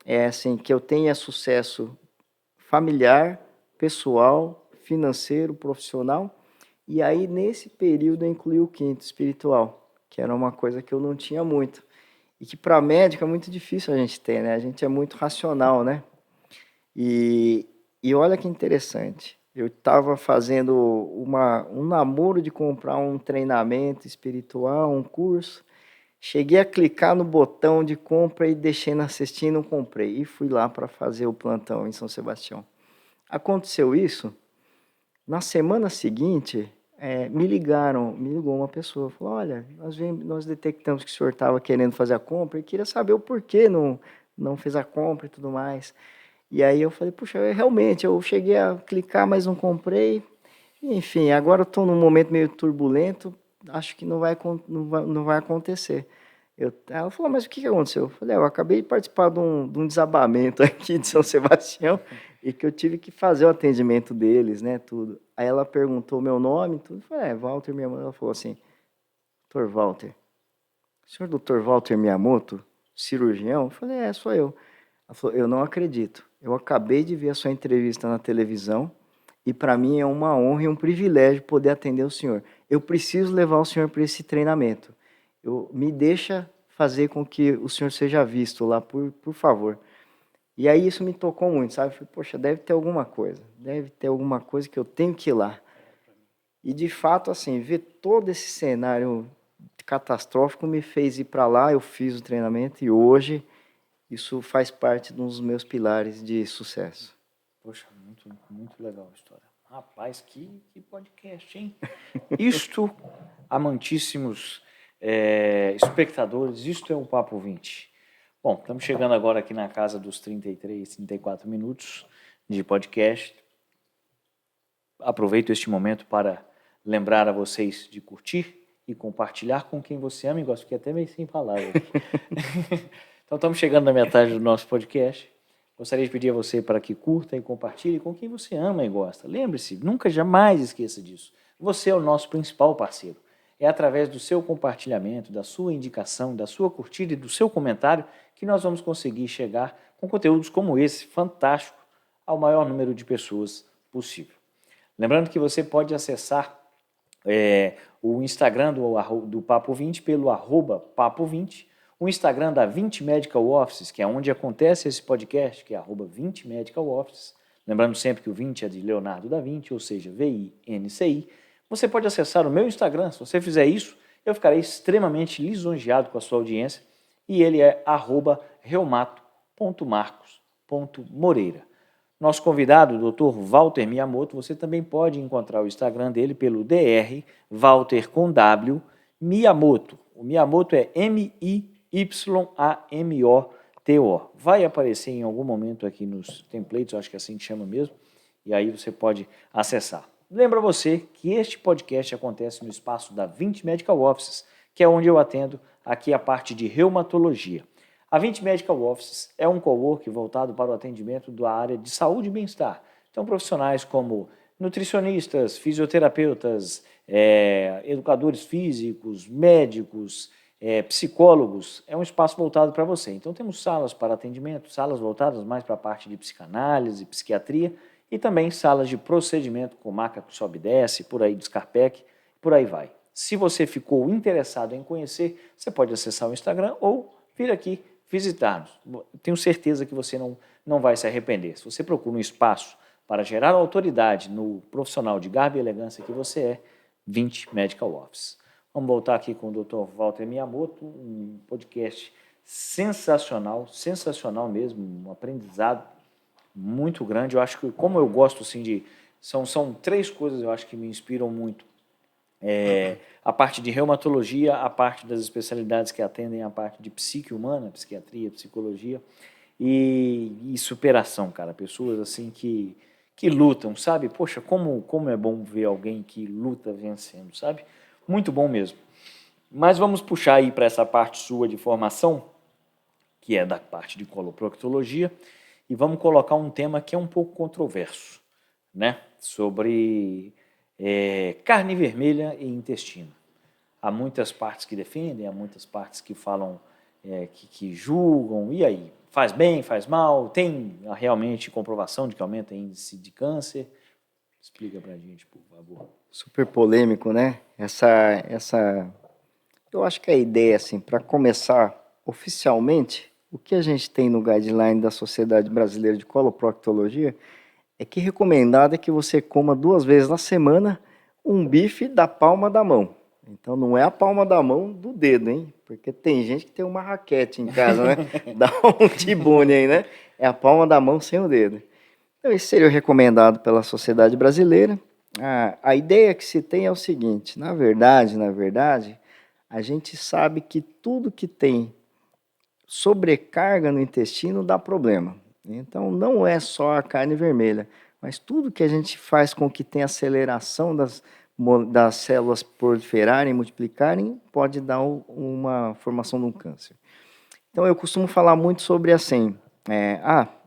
é assim, que eu tenha sucesso familiar, pessoal, financeiro, profissional, e aí nesse período eu incluí o quinto, espiritual, que era uma coisa que eu não tinha muito. E que para médico é muito difícil a gente ter, né? A gente é muito racional, né? E olha que interessante. Eu estava fazendo um namoro de comprar um treinamento espiritual, um curso. Cheguei a clicar no botão de compra e deixei na cestinha e não comprei. E fui lá para fazer o plantão em São Sebastião. Aconteceu isso. Na semana seguinte, me ligou uma pessoa. Falou, olha, nós detectamos que o senhor estava querendo fazer a compra e queria saber o porquê não fez a compra e tudo mais. E aí eu falei, puxa, realmente, eu cheguei a clicar, mas não comprei. Enfim, agora eu estou num momento meio turbulento, acho que não vai acontecer. Ela falou, mas o que aconteceu? Eu falei, eu acabei de participar de um desabamento aqui de São Sebastião e que eu tive que fazer o atendimento deles, né, tudo. Aí ela perguntou meu nome, tudo. Eu falei, Walter Miyamoto. Ela falou assim, Dr. Walter, o senhor Dr. Walter Miyamoto, cirurgião? Eu falei, sou eu. Ela falou, eu não acredito. Eu acabei de ver a sua entrevista na televisão e para mim é uma honra e um privilégio poder atender o senhor. Eu preciso levar o senhor para esse treinamento. Me deixa fazer com que o senhor seja visto lá, por favor. E aí isso me tocou muito, sabe? Falei, poxa, deve ter alguma coisa que eu tenho que ir lá. E de fato, assim, ver todo esse cenário catastrófico me fez ir para lá, eu fiz o treinamento e hoje isso faz parte dos meus pilares de sucesso. Poxa, muito, muito legal a história. Rapaz, que podcast, hein? Isto, amantíssimos espectadores, isto é o Papo 20. Bom, estamos chegando agora aqui na casa dos 33, 34 minutos de podcast. Aproveito este momento para lembrar a vocês de curtir e compartilhar com quem você ama e gosta, fiquei até meio sem palavras. Então, estamos chegando na metade do nosso podcast. Gostaria de pedir a você para que curta e compartilhe com quem você ama e gosta. Lembre-se, nunca jamais esqueça disso. Você é o nosso principal parceiro. É através do seu compartilhamento, da sua indicação, da sua curtida e do seu comentário que nós vamos conseguir chegar com conteúdos como esse, fantástico, ao maior número de pessoas possível. Lembrando que você pode acessar o Instagram do Papo 20 pelo @Papo20, o Instagram da 20 Medical Offices, que é onde acontece esse podcast, que é @20 Medical Offices. Lembrando sempre que o 20 é de Leonardo da Vinci, ou seja, VINCI. Você pode acessar o meu Instagram. Se você fizer isso, eu ficarei extremamente lisonjeado com a sua audiência. E ele é @reumato.marcos.moreira. Nosso convidado, o Dr. Walter Miyamoto, você também pode encontrar o Instagram dele pelo Dr. Walter com W, Miyamoto. O Miyamoto é MIYAMOTO. Vai aparecer em algum momento aqui nos templates, eu acho que é assim que chama mesmo, e aí você pode acessar. Lembra você que este podcast acontece no espaço da 20 Medical Offices, que é onde eu atendo aqui a parte de reumatologia. A 20 Medical Offices é um coworking voltado para o atendimento da área de saúde e bem-estar. Então, profissionais como nutricionistas, fisioterapeutas, educadores físicos, médicos, psicólogos, é um espaço voltado para você. Então, temos salas para atendimento, salas voltadas mais para a parte de psicanálise, psiquiatria, e também salas de procedimento com maca que sobe e desce, por aí de Scarpec, por aí vai. Se você ficou interessado em conhecer, você pode acessar o Instagram ou vir aqui visitar-nos. Tenho certeza que você não vai se arrepender. Se você procura um espaço para gerar autoridade no profissional de garbo e elegância que você é, 20 Medical Office. Vamos voltar aqui com o Dr. Walter Miyamoto, um podcast sensacional, sensacional mesmo, um aprendizado muito grande. Eu acho que, como eu gosto assim, são 3 coisas eu acho que me inspiram muito. A parte de reumatologia, a parte das especialidades que atendem a parte de psique humana, psiquiatria, psicologia e superação, cara. Pessoas assim que lutam, sabe? Poxa, como é bom ver alguém que luta vencendo, sabe? Muito bom mesmo. Mas vamos puxar aí para essa parte sua de formação, que é da parte de coloproctologia, e vamos colocar um tema que é um pouco controverso, né? Sobre carne vermelha e intestino. Há muitas partes que defendem, há muitas partes que falam, que julgam, e aí? Faz bem, faz mal? Tem realmente comprovação de que aumenta o índice de câncer? Explica pra gente, por favor. Super polêmico, né? Eu acho que a ideia, assim, para começar oficialmente, o que a gente tem no guideline da Sociedade Brasileira de Coloproctologia é que recomendado é que você coma 2 vezes na semana um bife da palma da mão. Então não é a palma da mão do dedo, hein? Porque tem gente que tem uma raquete em casa, né? Dá um tibune aí, né? É a palma da mão sem o dedo. Então esse seria o recomendado pela Sociedade Brasileira. A ideia que se tem é o seguinte, na verdade, a gente sabe que tudo que tem sobrecarga no intestino dá problema. Então, não é só a carne vermelha, mas tudo que a gente faz com que tenha aceleração das células proliferarem, multiplicarem, pode dar uma formação de um câncer. Então, eu costumo falar muito sobre assim,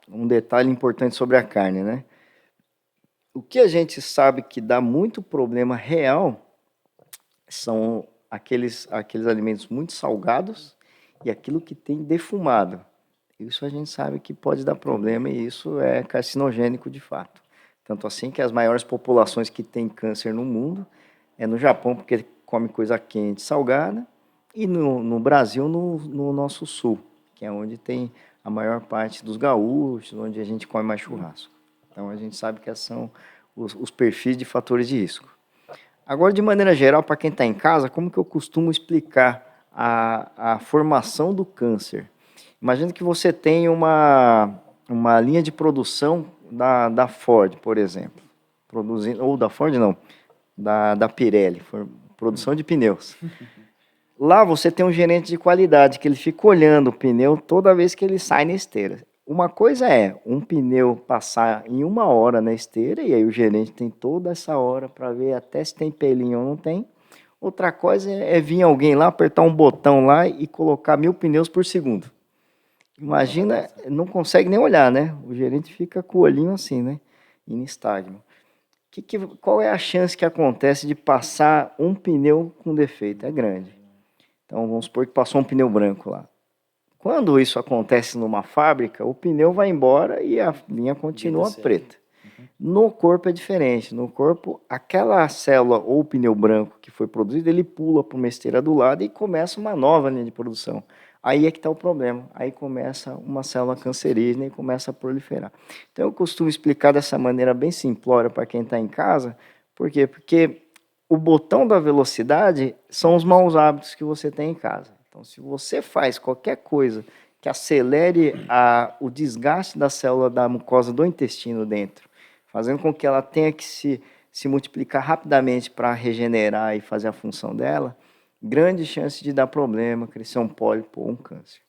um detalhe importante sobre a carne, né? O que a gente sabe que dá muito problema real são aqueles alimentos muito salgados e aquilo que tem defumado. Isso a gente sabe que pode dar problema e isso é carcinogênico de fato. Tanto assim que as maiores populações que têm câncer no mundo é no Japão, porque come coisa quente, salgada, e no Brasil, no nosso sul, que é onde tem a maior parte dos gaúchos, onde a gente come mais churrasco. Então a gente sabe que esses são os perfis de fatores de risco. Agora, de maneira geral, para quem está em casa, como que eu costumo explicar a formação do câncer? Imagina que você tem uma linha de produção da Ford, por exemplo. Ou da Ford não, da Pirelli, produção de pneus. Lá você tem um gerente de qualidade que ele fica olhando o pneu toda vez que ele sai na esteira. Uma coisa é um pneu passar em 1 hora na esteira e aí o gerente tem toda essa hora para ver até se tem pelinho ou não tem. Outra coisa é vir alguém lá, apertar um botão lá e colocar 1000 pneus por segundo. Imagina, não consegue nem olhar, né? O gerente fica com o olhinho assim, né? E nistagmo. Qual é a chance que acontece de passar um pneu com defeito? É grande. Então, vamos supor que passou um pneu branco lá. Quando isso acontece numa fábrica, o pneu vai embora e a linha continua preta. No corpo é diferente. No corpo, aquela célula ou pneu branco que foi produzido, ele pula para uma esteira do lado e começa uma nova linha de produção. Aí é que está o problema. Aí começa uma célula cancerígena e começa a proliferar. Então eu costumo explicar dessa maneira bem simplória para quem está em casa. Por quê? Porque o botão da velocidade são os maus hábitos que você tem em casa. Então, se você faz qualquer coisa que acelere o desgaste da célula da mucosa do intestino dentro, fazendo com que ela tenha que se multiplicar rapidamente para regenerar e fazer a função dela, grande chance de dar problema, crescer um pólipo ou um câncer.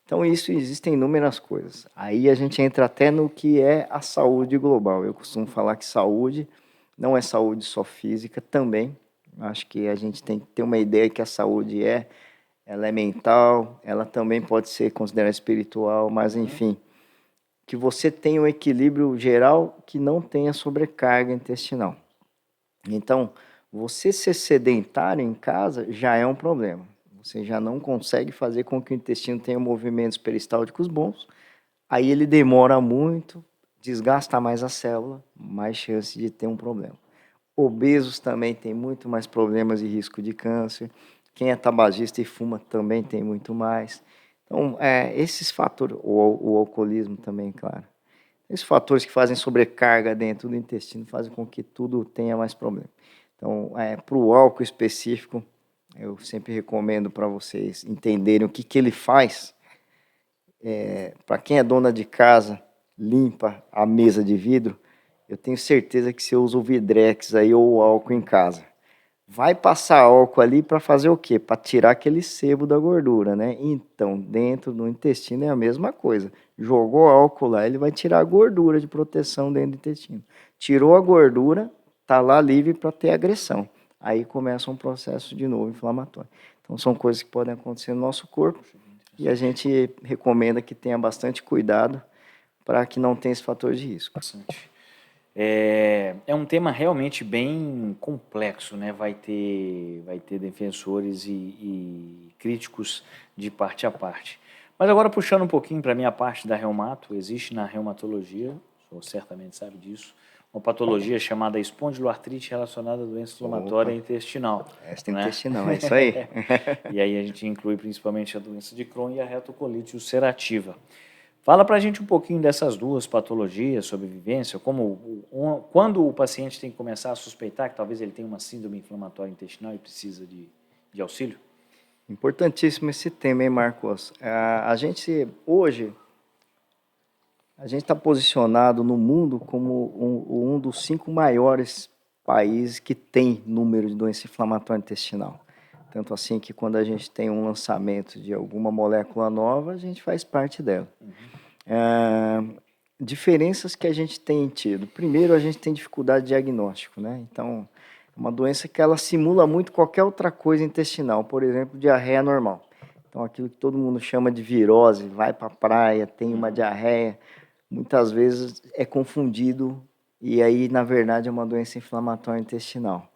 Então, isso existem inúmeras coisas. Aí a gente entra até no que é a saúde global. Eu costumo falar que saúde não é saúde só física, também. Acho que a gente tem que ter uma ideia que a saúde ela é mental, ela também pode ser considerada espiritual, mas enfim, que você tenha um equilíbrio geral que não tenha sobrecarga intestinal. Então, você ser sedentário em casa já é um problema. Você já não consegue fazer com que o intestino tenha movimentos peristálticos bons, aí ele demora muito, desgasta mais a célula, mais chance de ter um problema. Obesos também tem muito mais problemas e risco de câncer. Quem é tabagista e fuma também tem muito mais. Então, esses fatores, o alcoolismo também, claro. Esses fatores que fazem sobrecarga dentro do intestino fazem com que tudo tenha mais problema. Então, para o álcool específico, eu sempre recomendo para vocês entenderem o que ele faz. Para quem é dona de casa, limpa a mesa de vidro, eu tenho certeza que você usa o Vidrex aí ou o álcool em casa. Vai passar álcool ali para fazer o quê? Para tirar aquele sebo da gordura, né? Então, dentro do intestino é a mesma coisa. Jogou álcool lá, ele vai tirar a gordura de proteção dentro do intestino. Tirou a gordura, tá lá livre para ter agressão. Aí começa um processo de novo inflamatório. Então, são coisas que podem acontecer no nosso corpo e a gente recomenda que tenha bastante cuidado para que não tenha esse fator de risco. Bastante. É um tema realmente bem complexo, né? Vai ter defensores e críticos de parte a parte. Mas agora puxando um pouquinho para a minha parte da reumato, existe na reumatologia, o senhor certamente sabe disso, uma patologia chamada espondiloartrite relacionada à doença inflamatória intestinal. Intestinal, é isso aí. E aí a gente inclui principalmente a doença de Crohn e a retocolite ulcerativa. Fala para a gente um pouquinho dessas duas patologias, sobre vivência, quando o paciente tem que começar a suspeitar que talvez ele tenha uma síndrome inflamatória intestinal e precisa de auxílio? Importantíssimo esse tema, hein, Marcos? Hoje, a gente está posicionado no mundo como um dos 5 maiores países que tem número de doença inflamatória intestinal. Tanto assim que quando a gente tem um lançamento de alguma molécula nova, a gente faz parte dela. Diferenças que a gente tem tido. Primeiro, a gente tem dificuldade de diagnóstico, né? Então, é uma doença que ela simula muito qualquer outra coisa intestinal, por exemplo, diarreia normal. Então, aquilo que todo mundo chama de virose, vai para a praia, tem uma diarreia, muitas vezes é confundido e aí, na verdade, é uma doença inflamatória intestinal.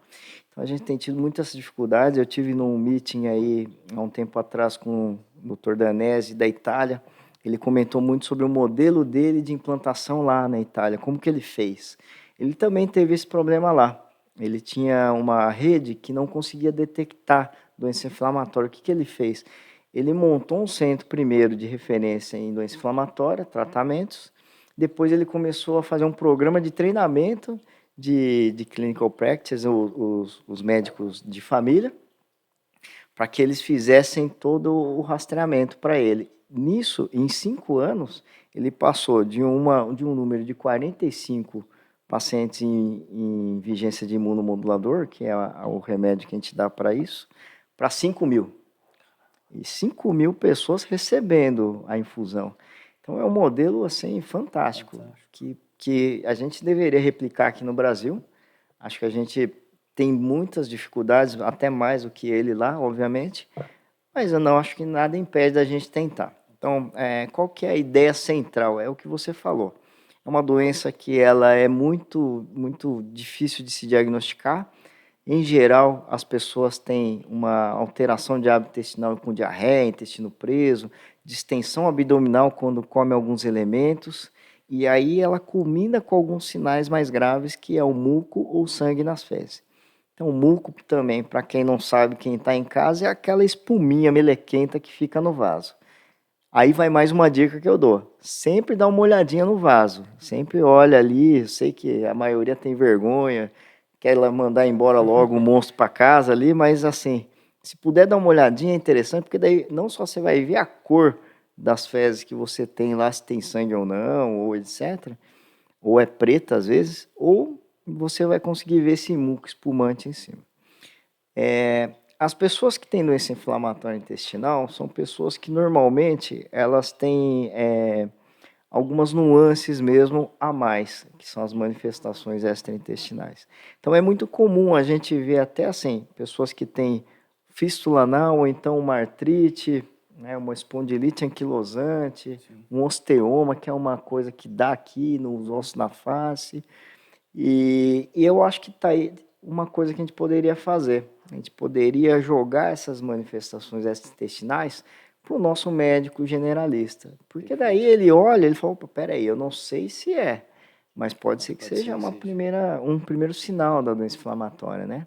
Então, a gente tem tido muitas dificuldades. Eu tive num meeting aí, há um tempo atrás, com o Dr. Danese, da Itália. Ele comentou muito sobre o modelo dele de implantação lá na Itália, como que ele fez. Ele também teve esse problema lá. Ele tinha uma rede que não conseguia detectar doença inflamatória. O que ele fez? Ele montou um centro primeiro de referência em doença inflamatória, tratamentos. Depois ele começou a fazer um programa de treinamento de clinical practice, os médicos de família, para que eles fizessem todo o rastreamento para ele. Nisso, em 5 anos, ele passou de um número de 45 pacientes em vigência de imunomodulador, que é o remédio que a gente dá para isso, para 5.000. E 5.000 pessoas recebendo a infusão. Então, é um modelo assim, fantástico. Que a gente deveria replicar aqui no Brasil. Acho que a gente tem muitas dificuldades, até mais do que ele lá, obviamente, mas eu não acho que nada impede da gente tentar. Então, qual que é a ideia central? É o que você falou. É uma doença que ela é muito, muito difícil de se diagnosticar. Em geral, as pessoas têm uma alteração de hábito intestinal com diarreia, intestino preso, distensão abdominal quando come alguns elementos, e aí ela culmina com alguns sinais mais graves, que é o muco ou sangue nas fezes. Então, o muco também, para quem não sabe, quem está em casa, é aquela espuminha melequenta que fica no vaso. Aí vai mais uma dica que eu dou. Sempre dá uma olhadinha no vaso. Sempre olha ali. Eu sei que a maioria tem vergonha, quer ela mandar embora logo o monstro para casa ali, mas assim, se puder dar uma olhadinha é interessante, porque daí não só você vai ver a cor das fezes que você tem lá, se tem sangue ou não, ou etc. Ou é preta às vezes, ou você vai conseguir ver esse muco espumante em cima. As pessoas que têm doença inflamatória intestinal são pessoas que normalmente elas têm algumas nuances mesmo a mais, que são as manifestações extraintestinais. Então é muito comum a gente ver até assim, pessoas que têm fístula anal ou então uma artrite, né, uma espondilite anquilosante, um osteoma, que é uma coisa que dá aqui nos ossos da face. E eu acho que está aí uma coisa que a gente poderia fazer. A gente poderia jogar essas manifestações extraintestinais para o nosso médico generalista. Porque daí ele olha, ele fala, opa, peraí, eu não sei se é, mas pode ser que seja um primeiro sinal da doença inflamatória, né?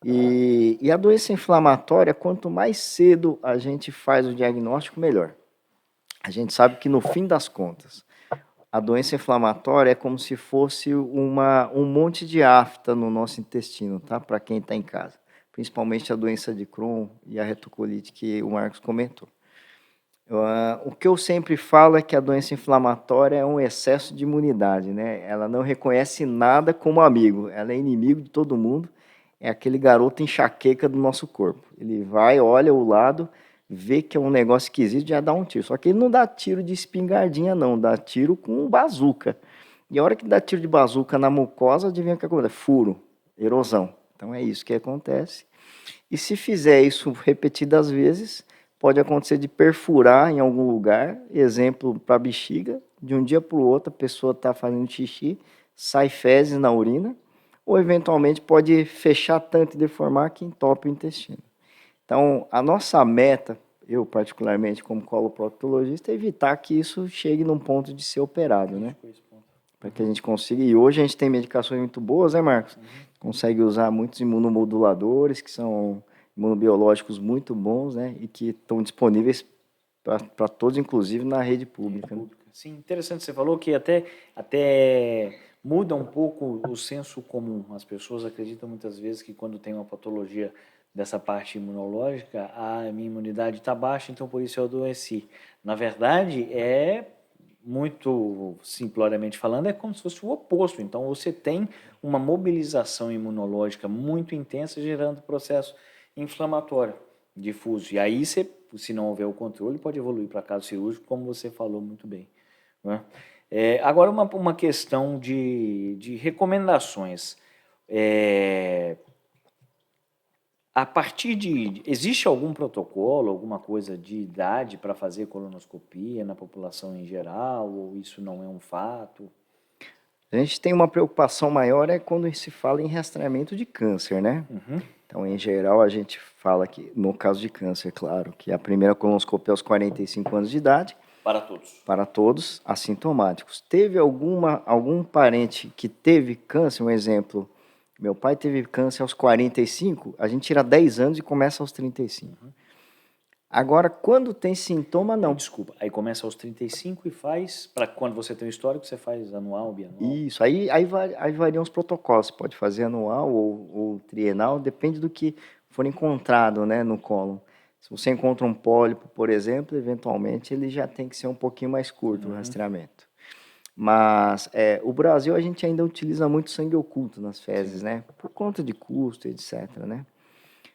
E a doença inflamatória, quanto mais cedo a gente faz o diagnóstico, melhor. A gente sabe que no fim das contas, a doença inflamatória é como se fosse um monte de afta no nosso intestino, tá? Para quem está em casa. Principalmente a doença de Crohn e a retocolite que o Marcos comentou. O que eu sempre falo é que a doença inflamatória é um excesso de imunidade, né? Ela não reconhece nada como amigo, ela é inimigo de todo mundo, é aquele garoto enxaqueca do nosso corpo. Ele vai, olha o lado, vê que é um negócio esquisito, já dá um tiro. Só que ele não dá tiro de espingardinha, não, dá tiro com bazuca. E a hora que dá tiro de bazuca na mucosa, adivinha o que acontece? Furo, erosão. Então é isso que acontece. E se fizer isso repetidas vezes, pode acontecer de perfurar em algum lugar, exemplo para bexiga, de um dia para o outro a pessoa está fazendo xixi, sai fezes na urina, ou eventualmente pode fechar tanto e deformar que entope o intestino. Então, a nossa meta, eu particularmente como coloproctologista, é evitar que isso chegue num ponto de ser operado, né? Para que a gente consiga, e hoje a gente tem medicações muito boas, né, Marcos? Consegue usar muitos imunomoduladores, que são imunobiológicos muito bons, né? E que estão disponíveis para todos, inclusive na rede pública. Né? Sim, interessante. Você falou que até muda um pouco o senso comum. As pessoas acreditam muitas vezes que quando tem uma patologia dessa parte imunológica, a minha imunidade está baixa, então por isso eu adoeci. Na verdade, muito simploriamente falando, é como se fosse o oposto. Então você tem uma mobilização imunológica muito intensa, gerando processo inflamatório difuso. E aí, se não houver o controle, pode evoluir para caso cirúrgico, como você falou muito bem. Né? Agora, uma questão de recomendações. A partir existe algum protocolo, alguma coisa de idade para fazer colonoscopia na população em geral, ou isso não é um fato? A gente tem uma preocupação maior quando se fala em rastreamento de câncer, né? Então, em geral, a gente fala que, no caso de câncer, claro, que a primeira colonoscopia aos 45 anos de idade. Para todos? Para todos, assintomáticos. Teve algum parente que teve câncer, um exemplo, meu pai teve câncer aos 45, a gente tira 10 anos e começa aos 35. Agora, quando tem sintoma, não. Desculpa, aí começa aos 35 e faz, para quando você tem o histórico, você faz anual, bianual? Isso, aí variam os protocolos, você pode fazer anual ou trienal, depende do que for encontrado, né, no cólon. Se você encontra um pólipo, por exemplo, eventualmente ele já tem que ser um pouquinho mais curto o rastreamento. Mas o Brasil, a gente ainda utiliza muito sangue oculto nas fezes, né? Por conta de custo, etc, né?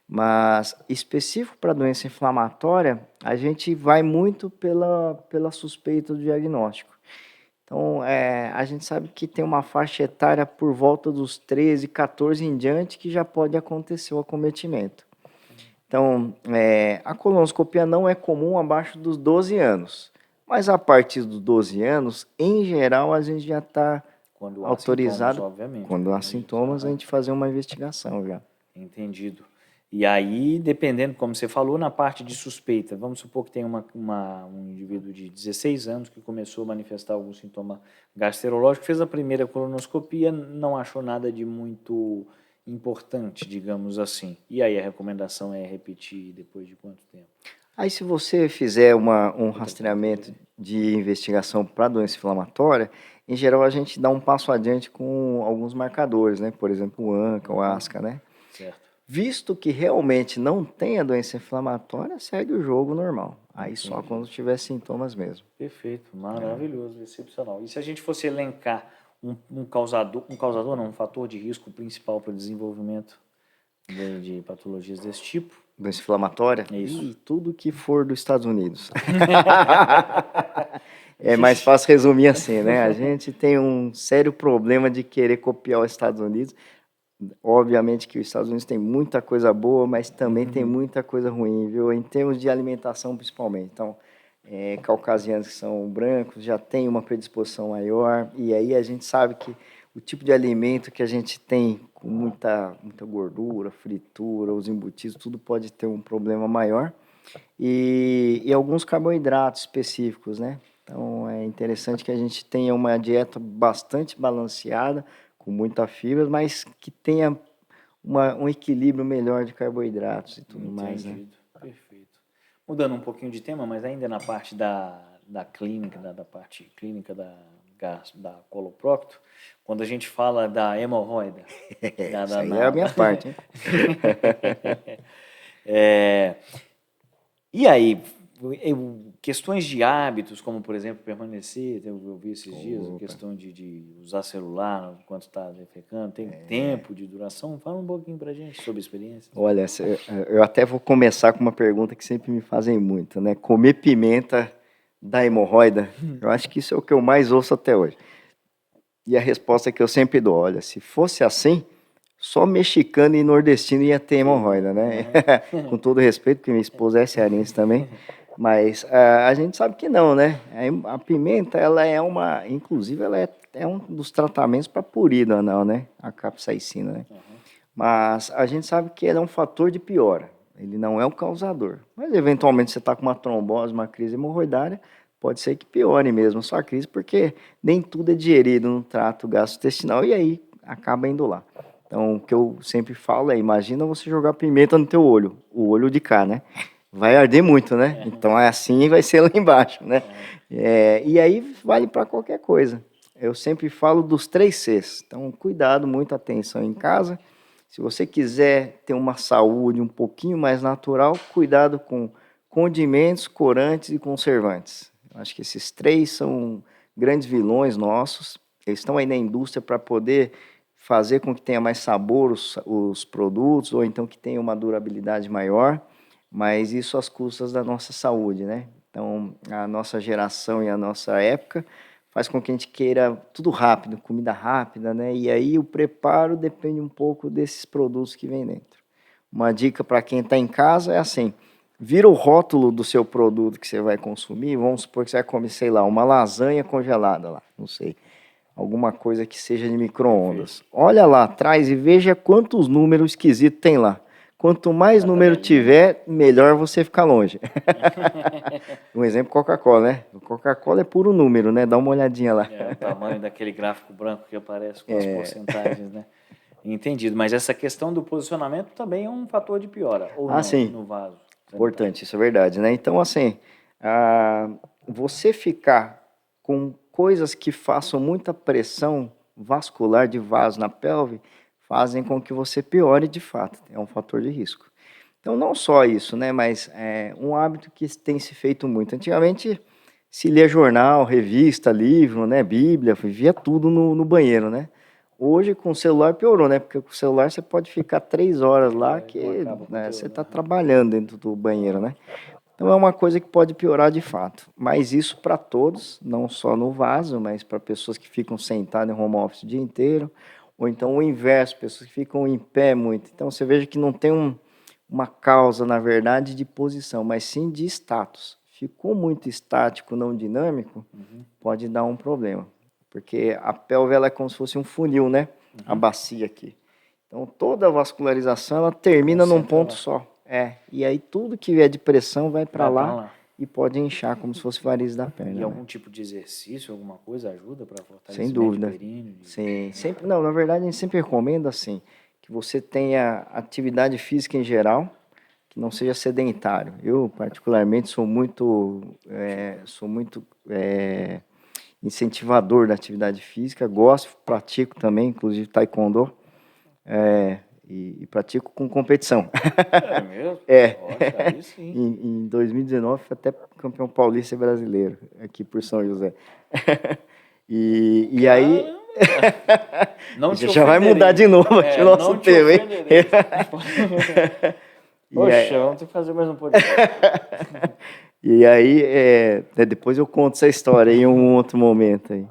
Mas específico para doença inflamatória, a gente vai muito pela suspeita do diagnóstico. Então, a gente sabe que tem uma faixa etária por volta dos 13, 14 em diante que já pode acontecer o acometimento. Então, a colonoscopia não é comum abaixo dos 12 anos. Mas a partir dos 12 anos, em geral, a gente já está autorizado, obviamente, quando há sintomas, a gente fazer uma investigação já. Entendido. E aí, dependendo, como você falou, na parte de suspeita, vamos supor que tem um indivíduo de 16 anos que começou a manifestar algum sintoma gastroenterológico, fez a primeira colonoscopia, não achou nada de muito importante, digamos assim. E aí a recomendação é repetir depois de quanto tempo? Aí, se você fizer um rastreamento de investigação para doença inflamatória, em geral a gente dá um passo adiante com alguns marcadores, né? Por exemplo, o ANCA, o ASCA, né? Certo. Visto que realmente não tem a doença inflamatória, segue o jogo normal. Aí só quando tiver sintomas mesmo. Perfeito, maravilhoso, excepcional. E se a gente fosse elencar um causador não, um fator de risco principal para o desenvolvimento de patologias desse tipo? Doença inflamatória? Isso. E tudo que for dos Estados Unidos. É mais fácil resumir assim, né? A gente tem um sério problema de querer copiar os Estados Unidos. Obviamente que os Estados Unidos tem muita coisa boa, mas também tem muita coisa ruim, viu? Em termos de alimentação, principalmente. Então, caucasianos que são brancos já têm uma predisposição maior, e aí a gente sabe que o tipo de alimento que a gente tem com muita gordura, fritura, os embutidos, tudo pode ter um problema maior. E alguns carboidratos específicos, né? Então, é interessante que a gente tenha uma dieta bastante balanceada, com muita fibra, mas que tenha um equilíbrio melhor de carboidratos e tudo mais, né? Perfeito. Mudando um pouquinho de tema, mas ainda na parte da clínica, da parte clínica da coloprocto, quando a gente fala da hemorroida. Essa aí é a minha parte, hein? E aí, questões de hábitos, como por exemplo permanecer, eu vi esses dias, a questão de usar celular enquanto está defecando, tem tempo de duração? Fala um pouquinho pra gente sobre a experiência. Olha, eu até vou começar com uma pergunta que sempre me fazem muito, né? Comer pimenta dá hemorroida? Eu acho que isso é o que eu mais ouço até hoje. E a resposta que eu sempre dou, olha, se fosse assim, só mexicano e nordestino ia ter hemorroida, né? Com todo respeito, porque minha esposa é cearense também, mas a gente sabe que não, né? A pimenta, ela é inclusive, ela é um dos tratamentos para purida anal, né? A capsaicina, né? Mas a gente sabe que ele é um fator de piora, ele não é o causador. Mas, eventualmente, você está com uma trombose, uma crise hemorroidária, pode ser que piore mesmo a sua crise, porque nem tudo é digerido no trato gastrointestinal e aí acaba indo lá. Então, o que eu sempre falo é, imagina você jogar pimenta no teu olho, o olho de cá, né? Vai arder muito, né? Então, é assim e vai ser lá embaixo, né? E aí vale para qualquer coisa. Eu sempre falo dos 3 Cs. Então, cuidado, muita atenção em casa. Se você quiser ter uma saúde um pouquinho mais natural, cuidado com condimentos, corantes e conservantes. Eu acho que esses 3 são grandes vilões nossos. Eles estão aí na indústria para poder fazer com que tenha mais sabor os produtos, ou então que tenha uma durabilidade maior, mas isso às custas da nossa saúde, né? Então, a nossa geração e a nossa época faz com que a gente queira tudo rápido, comida rápida, né? E aí o preparo depende um pouco desses produtos que vem dentro. Uma dica para quem está em casa é assim, vira o rótulo do seu produto que você vai consumir, vamos supor que você vai comer, sei lá, uma lasanha congelada lá, não sei, alguma coisa que seja de micro-ondas. Olha lá atrás e veja quantos números esquisitos tem lá. Quanto mais número tiver, melhor você ficar longe. Um exemplo, Coca-Cola, né? Coca-Cola é puro número, né? Dá uma olhadinha lá. O tamanho daquele gráfico branco que aparece com as porcentagens, né? Entendido. Mas essa questão do posicionamento também é um fator de piora, ou não, sim. no vaso? Importante, isso é verdade, né? Então, assim, você ficar com coisas que façam muita pressão vascular de vaso na pelve fazem com que você piore de fato, é um fator de risco. Então, não só isso, né? Mas um hábito que tem se feito muito. Antigamente, se lia jornal, revista, livro, né? Bíblia, via tudo no banheiro, né? Hoje, com o celular, piorou, né? Porque com o celular você pode ficar 3 horas lá que você está trabalhando dentro do banheiro, né? Então, é uma coisa que pode piorar de fato. Mas isso para todos, não só no vaso, mas para pessoas que ficam sentadas em home office o dia inteiro. Ou então o inverso, pessoas que ficam em pé muito. Então, você veja que não tem uma causa, na verdade, de posição, mas sim de status. Ficou muito estático, não dinâmico, pode dar um problema. Porque a pelve ela é como se fosse um funil, né? A bacia aqui. Então, toda a vascularização ela termina num ponto só. E aí tudo que vier de pressão vai para lá e pode inchar como se fosse varizes da perna. E algum tipo de exercício, alguma coisa ajuda para fortalecer Sem dúvida. o períneo? Sim, sempre, não, na verdade a gente sempre recomenda assim, que você tenha atividade física em geral, que não seja sedentário. Eu, particularmente, sou muito incentivador da atividade física, gosto, pratico também, inclusive taekwondo, e pratico com competição. É mesmo? É. Nossa, aí sim. Em 2019, fui até campeão paulista e brasileiro, aqui por São José. E aí... Não te já vai mudar de novo aqui o nosso tema, hein? Poxa, vamos ter que fazer mais um podcast. E aí, depois eu conto essa história em um outro momento aí.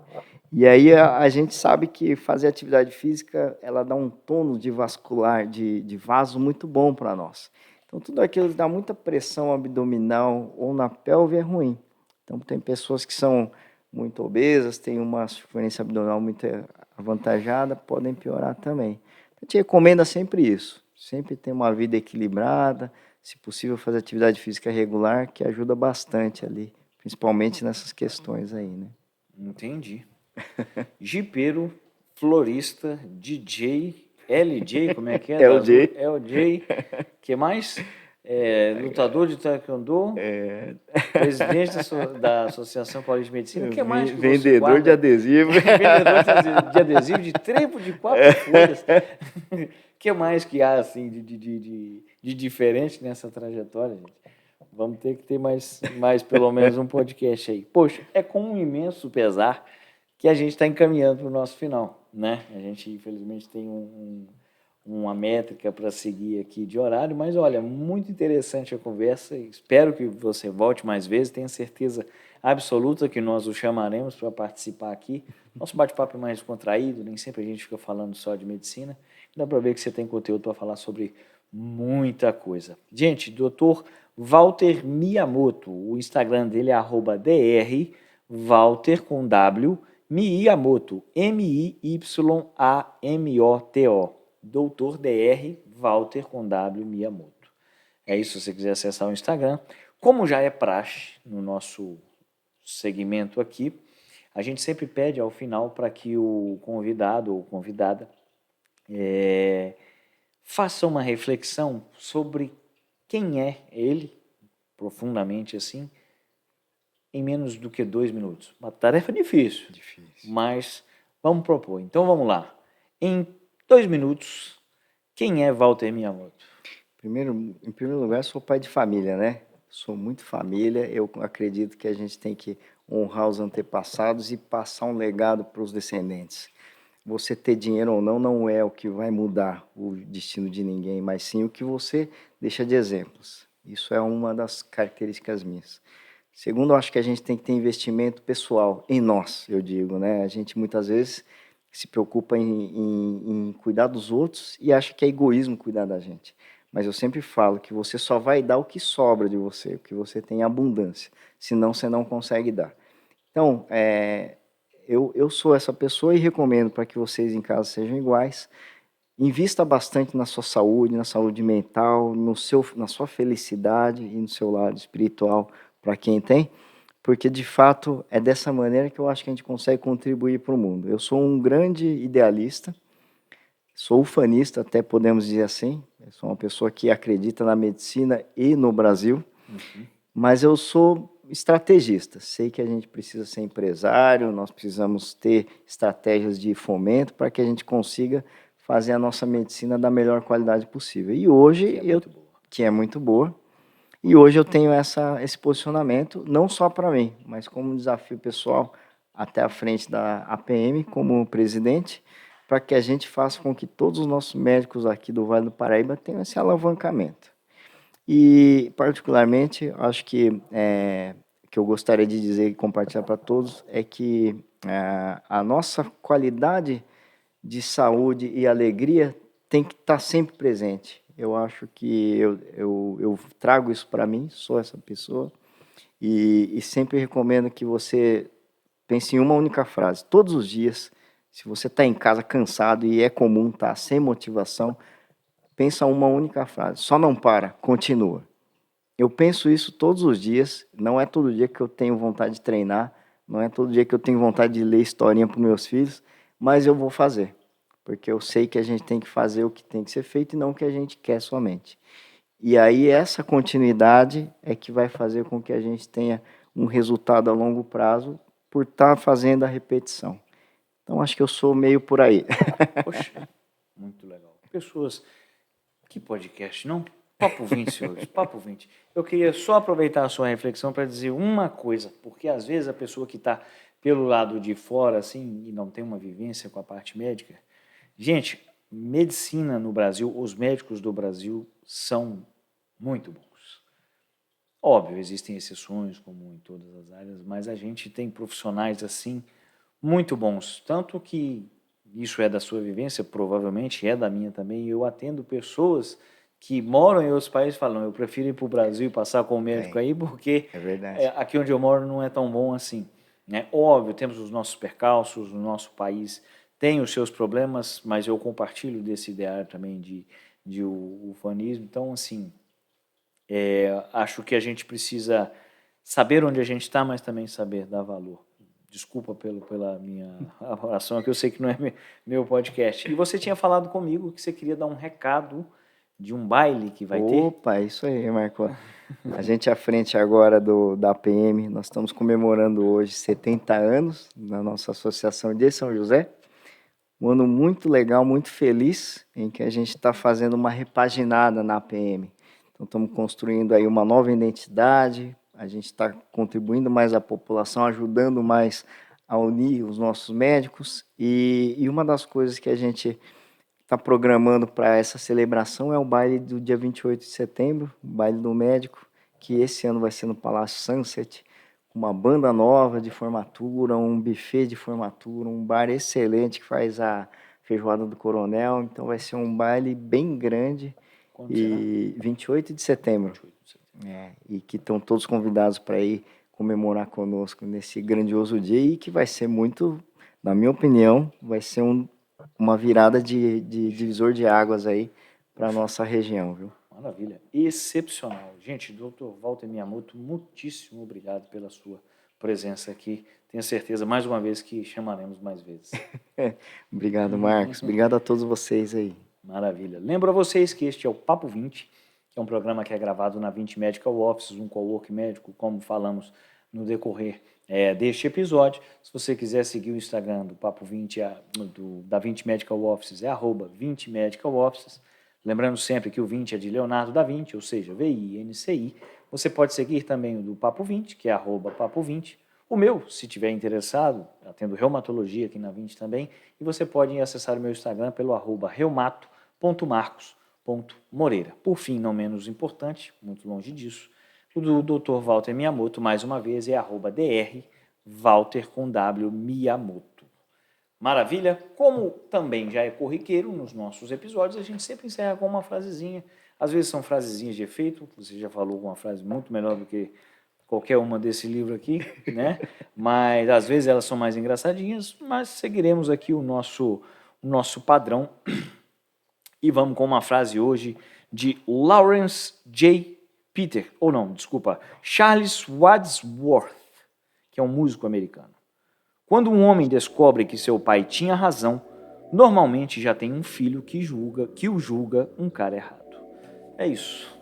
E aí a gente sabe que fazer atividade física, ela dá um tônus de vascular, de vaso muito bom para nós. Então, tudo aquilo que dá muita pressão abdominal ou na pelve é ruim. Então, tem pessoas que são muito obesas, têm uma suficiência abdominal muito avantajada, podem piorar também. A gente recomenda sempre isso, sempre ter uma vida equilibrada, se possível fazer atividade física regular, que ajuda bastante ali, principalmente nessas questões aí, né? Entendi. Jipeiro, florista, DJ, LJ, como é que é? LJ. LJ, que mais? Lutador de taekwondo, presidente da Associação Paulista de Medicina, o que mais que você guarda? Vendedor de adesivo. Vendedor de adesivo, de trevo de 4 folhas. O que mais que há assim, de diferente nessa trajetória, gente? Vamos ter que ter mais pelo menos um podcast aí. Poxa, é com um imenso pesar que a gente está encaminhando para o nosso final, né? A gente, infelizmente, tem uma métrica para seguir aqui de horário, mas, olha, muito interessante a conversa. Espero que você volte mais vezes. Tenho certeza absoluta que nós o chamaremos para participar aqui. Nosso bate-papo é mais descontraído, nem sempre a gente fica falando só de medicina. Dá para ver que você tem conteúdo para falar sobre muita coisa. Gente, Dr. Walter Miyamoto, o Instagram dele é @dr Walter com W Miyamoto, Miyamoto, Dr. Dr. Walter com W Miyamoto. É isso, se você quiser acessar o Instagram. Como já é praxe no nosso segmento aqui, a gente sempre pede ao final para que o convidado ou convidada faça uma reflexão sobre quem é ele, profundamente assim, em menos do que 2 minutos. Uma tarefa difícil, mas vamos propor. Então vamos lá. Em 2 minutos, quem é Walter Miyamoto? Em primeiro lugar, sou pai de família, né? Sou muito família. Eu acredito que a gente tem que honrar os antepassados e passar um legado para os descendentes. Você ter dinheiro ou não é o que vai mudar o destino de ninguém, mas sim o que você deixa de exemplos. Isso é uma das características minhas. Segundo, eu acho que a gente tem que ter investimento pessoal em nós, eu digo, né? A gente muitas vezes se preocupa em cuidar dos outros e acha que é egoísmo cuidar da gente. Mas eu sempre falo que você só vai dar o que sobra de você, o que você tem em abundância, senão você não consegue dar. Então, eu sou essa pessoa e recomendo para que vocês em casa sejam iguais. Invista bastante na sua saúde, na saúde mental, na sua felicidade e no seu lado espiritual, para quem tem, porque de fato é dessa maneira que eu acho que a gente consegue contribuir para o mundo. Eu sou um grande idealista, sou ufanista, até podemos dizer assim. Eu sou uma pessoa que acredita na medicina e no Brasil, mas eu sou estrategista. Sei que a gente precisa ser empresário, nós precisamos ter estratégias de fomento para que a gente consiga fazer a nossa medicina da melhor qualidade possível. E hoje que é muito boa. E hoje eu tenho esse posicionamento, não só para mim, mas como desafio pessoal até a frente da APM, como presidente, para que a gente faça com que todos os nossos médicos aqui do Vale do Paraíba tenham esse alavancamento. E, particularmente, acho que eu gostaria de dizer e compartilhar para todos é que a nossa qualidade de saúde e alegria tem que estar sempre presente. Eu acho que eu trago isso para mim, sou essa pessoa, e sempre recomendo que você pense em uma única frase. Todos os dias, se você está em casa cansado e é comum estar sem motivação, pensa uma única frase. Só não para, continua. Eu penso isso todos os dias, não é todo dia que eu tenho vontade de treinar, não é todo dia que eu tenho vontade de ler historinha para os meus filhos, mas eu vou fazer. Porque eu sei que a gente tem que fazer o que tem que ser feito e não o que a gente quer somente. E aí essa continuidade é que vai fazer com que a gente tenha um resultado a longo prazo por estar fazendo a repetição. Então acho que eu sou meio por aí. Poxa, muito legal. Pessoas, que podcast, não? Papo 20, senhores, Papo 20. Eu queria só aproveitar a sua reflexão para dizer uma coisa, porque às vezes a pessoa que está pelo lado de fora, assim, e não tem uma vivência com a parte médica, gente, medicina no Brasil, os médicos do Brasil são muito bons. Óbvio, existem exceções, como em todas as áreas, mas a gente tem profissionais assim muito bons. Tanto que isso é da sua vivência, provavelmente é da minha também. Eu atendo pessoas que moram em outros países e falam, eu prefiro ir para o Brasil e passar com o médico aí, porque aqui onde eu moro não é tão bom assim. Né? Óbvio, temos os nossos percalços, o nosso país tem os seus problemas, mas eu compartilho desse ideário também de ufanismo. Então, assim, acho que a gente precisa saber onde a gente está, mas também saber dar valor. Desculpa pela minha oração, que eu sei que não é meu podcast. E você tinha falado comigo que você queria dar um recado de um baile que vai ter. Opa, isso aí, Marco. A gente à frente agora da APM, nós estamos comemorando hoje 70 anos na nossa associação de São José. Um ano muito legal, muito feliz, em que a gente está fazendo uma repaginada na APM. Então, estamos construindo aí uma nova identidade, a gente está contribuindo mais à população, ajudando mais a unir os nossos médicos. E uma das coisas que a gente está programando para essa celebração é o baile do dia 28 de setembro, o baile do médico, que esse ano vai ser no Palácio Sunset, uma banda nova de formatura, um buffet de formatura, um bar excelente que faz a feijoada do coronel. Então vai ser um baile bem grande. Quando será? 28 de setembro. 28 de setembro. E que estão todos convidados para ir comemorar conosco nesse grandioso dia e que vai ser muito, na minha opinião, vai ser uma virada de divisor de águas aí para a nossa região, viu? Maravilha, excepcional. Gente, Dr. Walter Miyamoto, muitíssimo obrigado pela sua presença aqui. Tenho certeza, mais uma vez, que chamaremos mais vezes. Obrigado, Marcos. Obrigado a todos vocês aí. Maravilha. Lembro a vocês que este é o Papo 20, que é um programa que é gravado na 20 Medical Offices, um coworking médico, como falamos no decorrer deste episódio. Se você quiser seguir o Instagram do Papo 20, da 20 Medical Offices, é @20 Medical Offices. Lembrando sempre que o 20 é de Leonardo da Vinci, ou seja, VINCI. Você pode seguir também o do Papo 20, que é @Papo 20. O meu, se tiver interessado, atendo reumatologia aqui na 20 também, e você pode acessar o meu Instagram pelo @reumato.marcos.moreira. Por fim, não menos importante, muito longe disso, o do Dr. Walter Miyamoto, mais uma vez, é @Dr. Walter com W Miyamoto. Maravilha? Como também já é corriqueiro nos nossos episódios, a gente sempre encerra com uma frasezinha. Às vezes são frasezinhas de efeito, você já falou uma frase muito melhor do que qualquer uma desse livro aqui, né? Mas às vezes elas são mais engraçadinhas, mas seguiremos aqui o nosso padrão. E vamos com uma frase hoje de Charles Wadsworth, que é um músico americano. Quando um homem descobre que seu pai tinha razão, normalmente já tem um filho que o julga um cara errado. É isso.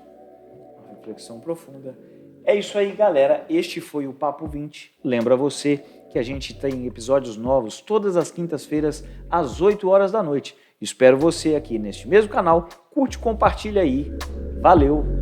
Uma reflexão profunda. É isso aí, galera. Este foi o Papo 20. Lembra você que a gente tem episódios novos todas as quintas-feiras, às 8 horas da noite. Espero você aqui neste mesmo canal. Curte, compartilha aí. Valeu!